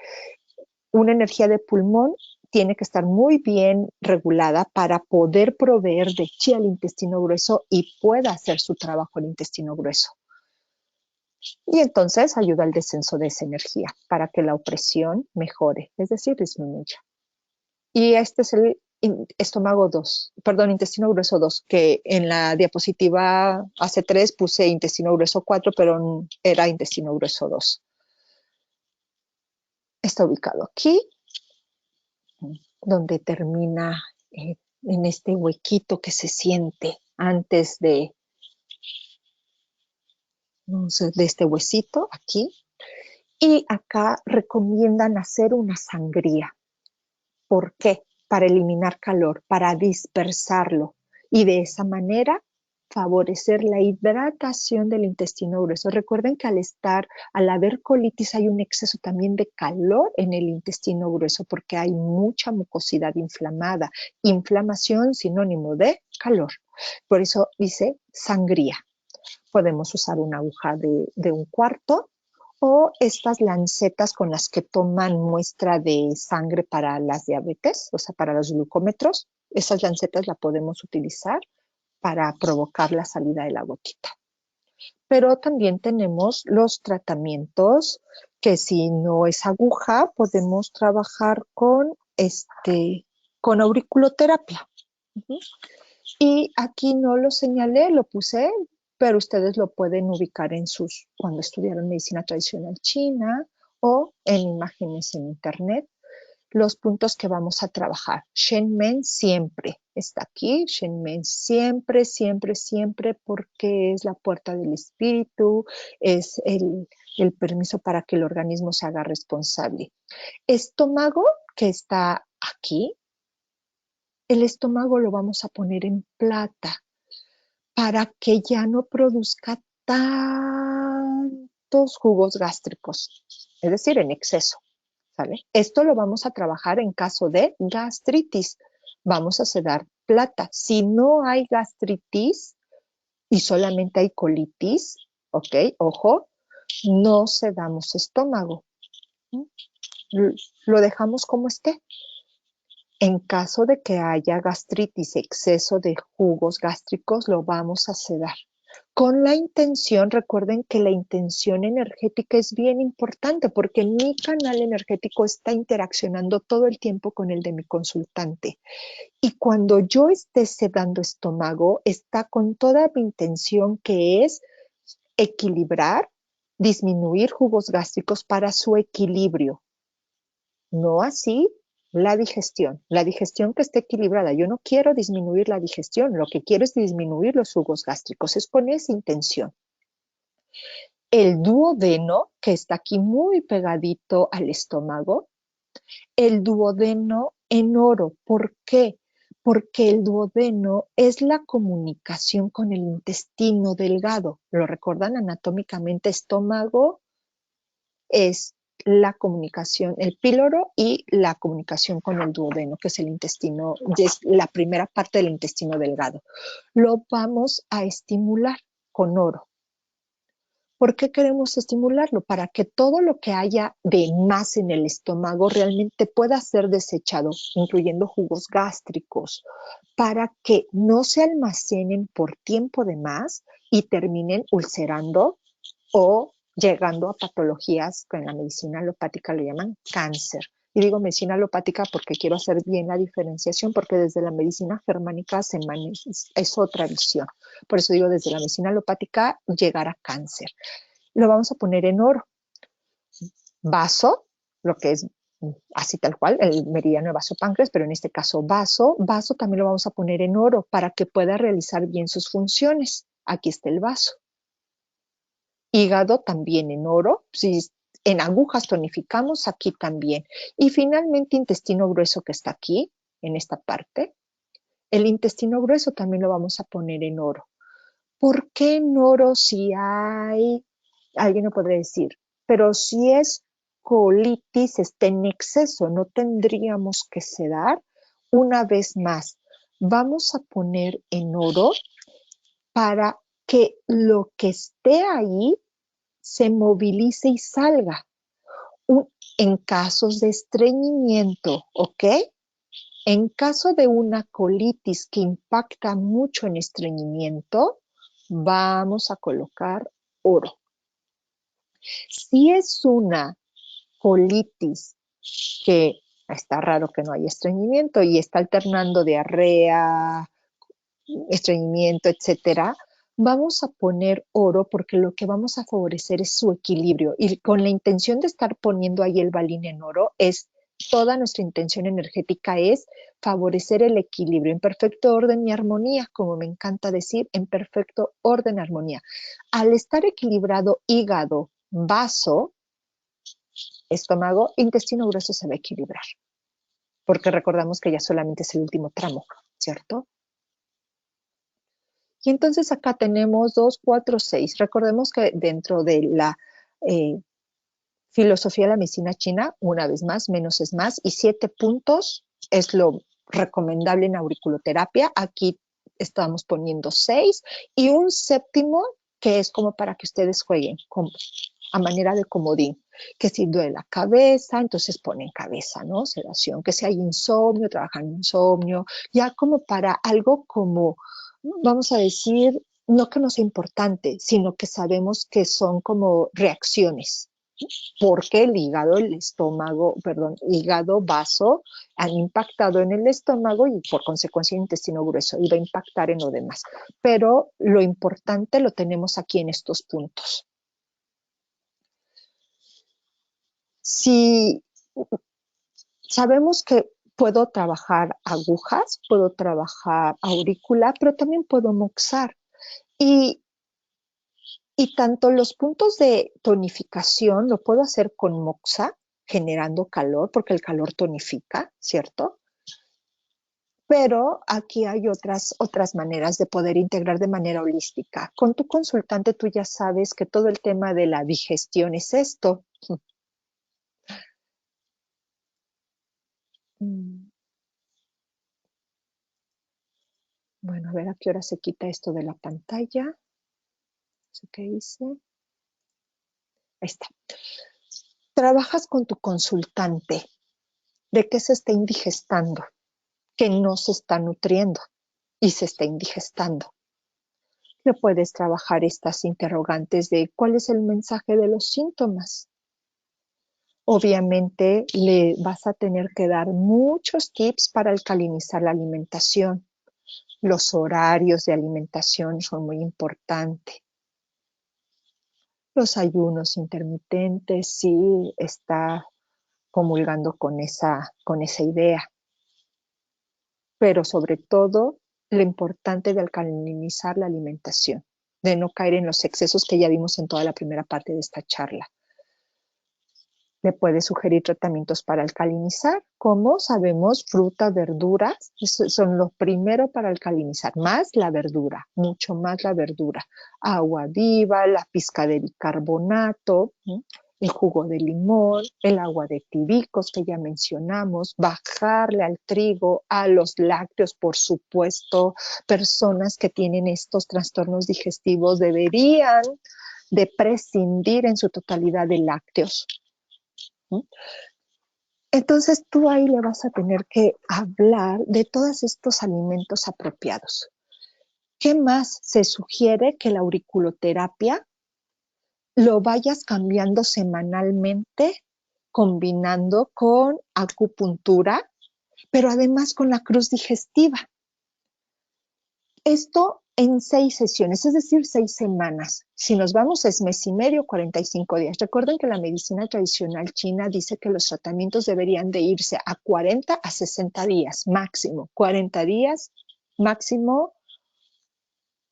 una energía de pulmón tiene que estar muy bien regulada para poder proveer de chi al intestino grueso y pueda hacer su trabajo el intestino grueso. Y entonces ayuda al descenso de esa energía para que la opresión mejore, es decir, disminuya. Y este es el intestino grueso 2, que en la diapositiva hace 3 puse intestino grueso 4, pero era intestino grueso 2. Está ubicado aquí, donde termina en este huequito que se siente antes de este huesito aquí. Y acá recomiendan hacer una sangría. ¿Por qué? Para eliminar calor, para dispersarlo y de esa manera favorecer la hidratación del intestino grueso. Recuerden que al haber colitis hay un exceso también de calor en el intestino grueso porque hay mucha mucosidad inflamada. Inflamación sinónimo de calor. Por eso dice sangría. Podemos usar una aguja de un 1/4 o estas lancetas con las que toman muestra de sangre para las diabetes, o sea, para los glucómetros. Esas lancetas las podemos utilizar para provocar la salida de la gotita. Pero también tenemos los tratamientos que si no es aguja, podemos trabajar con auriculoterapia. Ujú. Y aquí no lo señalé, lo puse, pero ustedes lo pueden ubicar cuando estudiaron medicina tradicional china o en imágenes en internet. Los puntos que vamos a trabajar. Shen Men siempre está aquí. Shen Men siempre, siempre, siempre, porque es la puerta del espíritu, es el permiso para que el organismo se haga responsable. Estómago, que está aquí, el estómago lo vamos a poner en plata para que ya no produzca tantos jugos gástricos, es decir, en exceso. ¿Sale? Esto lo vamos a trabajar en caso de gastritis. Vamos a sedar plata. Si no hay gastritis y solamente hay colitis, ¿ok? Ojo, no sedamos estómago. Lo dejamos como esté. En caso de que haya gastritis, exceso de jugos gástricos, lo vamos a sedar. Con la intención, recuerden que la intención energética es bien importante porque mi canal energético está interaccionando todo el tiempo con el de mi consultante. Y cuando yo esté sedando estómago, está con toda mi intención que es equilibrar, disminuir jugos gástricos para su equilibrio. No así la digestión que esté equilibrada. Yo no quiero disminuir la digestión, lo que quiero es disminuir los jugos gástricos, es con esa intención. El duodeno, que está aquí muy pegadito al estómago, el duodeno en oro. ¿Por qué? Porque el duodeno es la comunicación con el intestino delgado. ¿Lo recuerdan anatómicamente? Estómago es la comunicación, el píloro y la comunicación con el duodeno, que es el intestino, es la primera parte del intestino delgado. Lo vamos a estimular con oro. ¿Por qué queremos estimularlo? Para que todo lo que haya de más en el estómago realmente pueda ser desechado, incluyendo jugos gástricos, para que no se almacenen por tiempo de más y terminen ulcerando o llegando a patologías que en la medicina alopática le llaman cáncer. Y digo medicina alopática porque quiero hacer bien la diferenciación, porque desde la medicina germánica es otra visión. Por eso digo, desde la medicina alopática llegar a cáncer. Lo vamos a poner en oro. Vaso, lo que es así tal cual, el meridiano de vaso-páncreas, pero en este caso vaso también lo vamos a poner en oro para que pueda realizar bien sus funciones. Aquí está el vaso. Hígado también en oro, si en agujas tonificamos, aquí también. Y finalmente intestino grueso que está aquí, en esta parte. El intestino grueso también lo vamos a poner en oro. ¿Por qué en oro si hay, alguien me podría decir, pero si es colitis, está en exceso, no tendríamos que sedar? Una vez más, vamos a poner en oro para que lo que esté ahí se movilice y salga. En casos de estreñimiento, ¿ok? En caso de una colitis que impacta mucho en estreñimiento, vamos a colocar oro. Si es una colitis que está raro que no haya estreñimiento y está alternando diarrea, estreñimiento, etcétera, vamos a poner oro porque lo que vamos a favorecer es su equilibrio. Y con la intención de estar poniendo ahí el balín en oro, toda nuestra intención energética es favorecer el equilibrio en perfecto orden y armonía, como me encanta decir, en perfecto orden y armonía. Al estar equilibrado hígado, vaso, estómago, intestino grueso se va a equilibrar. Porque recordamos que ya solamente es el último tramo, ¿cierto? Y entonces acá tenemos 2, 4, 6. Recordemos que dentro de la filosofía de la medicina china, una vez más, menos es más, y 7 puntos es lo recomendable en auriculoterapia. Aquí estamos poniendo 6 y un séptimo que es como para que ustedes jueguen a manera de comodín. Que si duele la cabeza, entonces ponen cabeza, ¿no? Sedación. Que si hay insomnio, trabajan insomnio. Ya como para algo como, vamos a decir, no que no sea importante, sino que sabemos que son como reacciones, porque el hígado, el estómago, perdón, hígado, vaso, han impactado en el estómago y por consecuencia el intestino grueso y va a impactar en lo demás. Pero lo importante lo tenemos aquí en estos puntos. Si sabemos que puedo trabajar agujas, puedo trabajar aurícula, pero también puedo moxar. Y tanto los puntos de tonificación lo puedo hacer con moxa, generando calor, porque el calor tonifica, ¿cierto? Pero aquí hay otras maneras de poder integrar de manera holística. Con tu consultante tú ya sabes que todo el tema de la digestión es esto. Bueno, a ver a qué hora se quita esto de la pantalla. No sé qué hice. Ahí está. Trabajas con tu consultante de qué se está indigestando, que no se está nutriendo y se está indigestando. Le puedes trabajar estas interrogantes de cuál es el mensaje de los síntomas. Obviamente le vas a tener que dar muchos tips para alcalinizar la alimentación. Los horarios de alimentación son muy importantes. Los ayunos intermitentes, sí está comulgando con esa idea. Pero sobre todo, lo importante de alcalinizar la alimentación, de no caer en los excesos que ya vimos en toda la primera parte de esta charla. Le puede sugerir tratamientos para alcalinizar, como sabemos, fruta, verduras, son lo primero para alcalinizar, más la verdura, mucho más la verdura. Agua viva, la pizca de bicarbonato, el jugo de limón, el agua de tibicos que ya mencionamos, bajarle al trigo, a los lácteos, por supuesto. Personas que tienen estos trastornos digestivos deberían de prescindir en su totalidad de lácteos. Entonces tú ahí le vas a tener que hablar de todos estos alimentos apropiados. ¿Qué más se sugiere? Que la auriculoterapia lo vayas cambiando semanalmente, combinando con acupuntura, pero además con la cruz digestiva. Esto en 6 sesiones, es decir, 6 semanas. Si nos vamos es mes y medio, 45 días. Recuerden que la medicina tradicional china dice que los tratamientos deberían de irse a 40 a 60 días máximo. 40 días máximo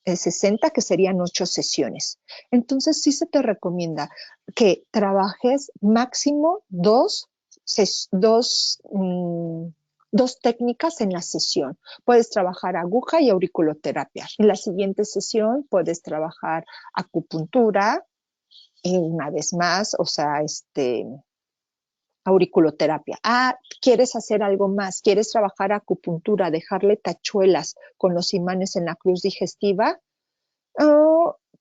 60, que serían 8 sesiones. Entonces sí se te recomienda que trabajes máximo dos técnicas en la sesión. Puedes trabajar aguja y auriculoterapia. En la siguiente sesión puedes trabajar acupuntura y una vez más, o sea, auriculoterapia. ¿Quieres hacer algo más? ¿Quieres trabajar acupuntura, dejarle tachuelas con los imanes en la cruz digestiva?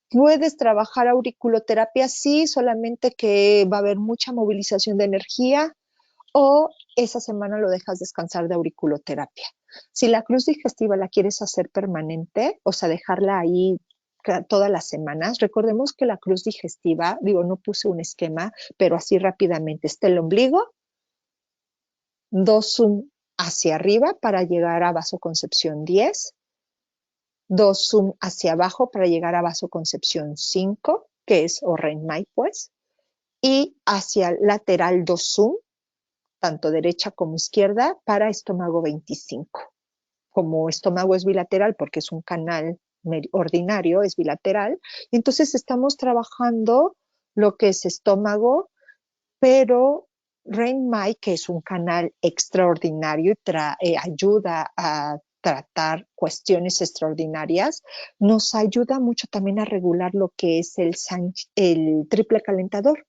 Puedes trabajar auriculoterapia, sí, solamente que va a haber mucha movilización de energía, o esa semana lo dejas descansar de auriculoterapia. Si la cruz digestiva la quieres hacer permanente, o sea, dejarla ahí todas las semanas, recordemos que la cruz digestiva, no puse un esquema, pero así rápidamente, está el ombligo, 2 zoom hacia arriba para llegar a vasoconcepción 10, 2 zoom hacia abajo para llegar a vasoconcepción 5, que es Orenmai, pues, y hacia lateral 2 zoom, tanto derecha como izquierda, para estómago 25. Como estómago es bilateral, porque es un canal ordinario, es bilateral, entonces estamos trabajando lo que es estómago, pero Renmai, que es un canal extraordinario y ayuda a tratar cuestiones extraordinarias, nos ayuda mucho también a regular lo que es el triple calentador.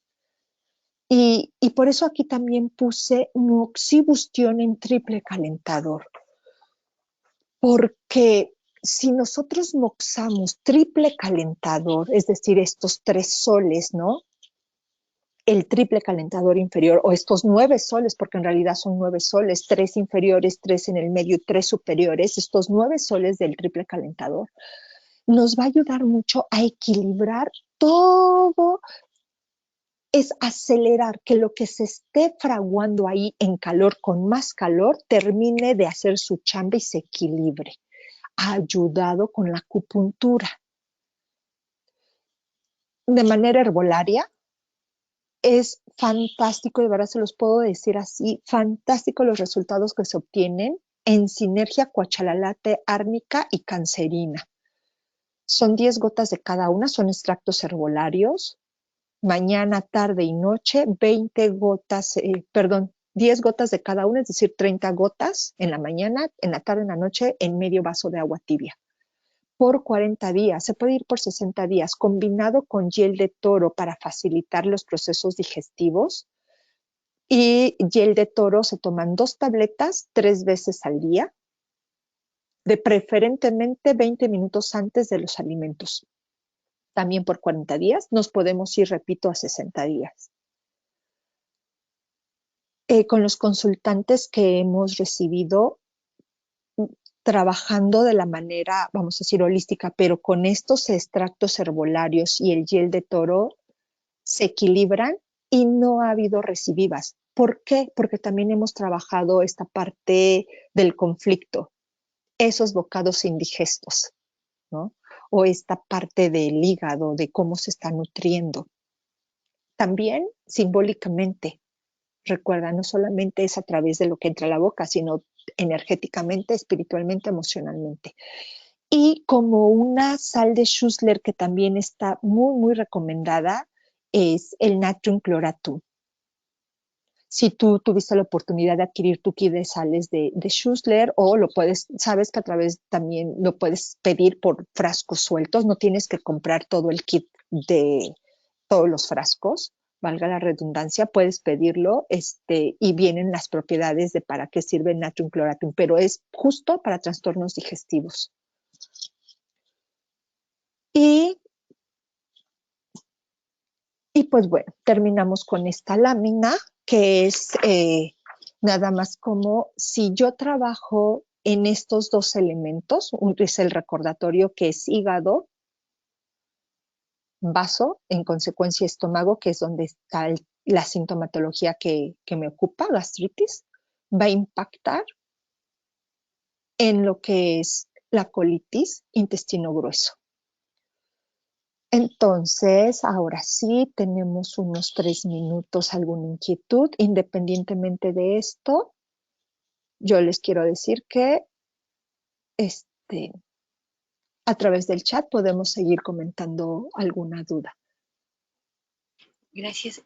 Y por eso aquí también puse moxibustión en triple calentador. Porque si nosotros moxamos triple calentador, es decir, estos 3 soles, ¿no? El triple calentador inferior, o estos 9 soles, porque en realidad son 9 soles, 3 inferiores, 3 en el medio y 3 superiores, estos 9 soles del triple calentador. nos va a ayudar mucho a equilibrar todo, es acelerar que lo que se esté fraguando ahí en calor, con más calor, termine de hacer su chamba y se equilibre, ayudado con la acupuntura. De manera herbolaria, es fantástico, de verdad se los puedo decir así, fantástico los resultados que se obtienen en sinergia cuachalalate, árnica y cancerina. Son 10 gotas de cada una, son extractos herbolarios. Mañana, tarde y noche, 20 gotas, 10 gotas de cada una, es decir, 30 gotas en la mañana, en la tarde, en la noche, en medio vaso de agua tibia. Por 40 días, se puede ir por 60 días, combinado con hiel de toro para facilitar los procesos digestivos. Y hiel de toro se toman 2 tabletas 3 veces al día, de preferentemente 20 minutos antes de los alimentos. También por 40 días, nos podemos ir, repito, a 60 días. Con los consultantes que hemos recibido, trabajando de la manera, vamos a decir, holística, pero con estos extractos herbolarios y el hiel de toro, se equilibran y no ha habido recidivas. ¿Por qué? Porque también hemos trabajado esta parte del conflicto, esos bocados indigestos, ¿no? O esta parte del hígado, de cómo se está nutriendo. También simbólicamente, recuerda, no solamente es a través de lo que entra a la boca, sino energéticamente, espiritualmente, emocionalmente. Y como una sal de Schussler que también está muy, muy recomendada, es el Natrium Chloratum. Si tú tuviste la oportunidad de adquirir tu kit de sales de Schussler, o lo puedes, sabes que a través también lo puedes pedir por frascos sueltos, no tienes que comprar todo el kit de todos los frascos, valga la redundancia, puedes pedirlo y vienen las propiedades de para qué sirve el Natrium Chloratum, pero es justo para trastornos digestivos. Y pues bueno, terminamos con esta lámina que es nada más como si yo trabajo en estos 2 elementos, es el recordatorio que es hígado, vaso, en consecuencia estómago, que es donde está la sintomatología que me ocupa, gastritis, va a impactar en lo que es la colitis, intestino grueso. Entonces, ahora sí, tenemos unos 3 minutos, alguna inquietud. Independientemente de esto, yo les quiero decir que a través del chat podemos seguir comentando alguna duda. Gracias.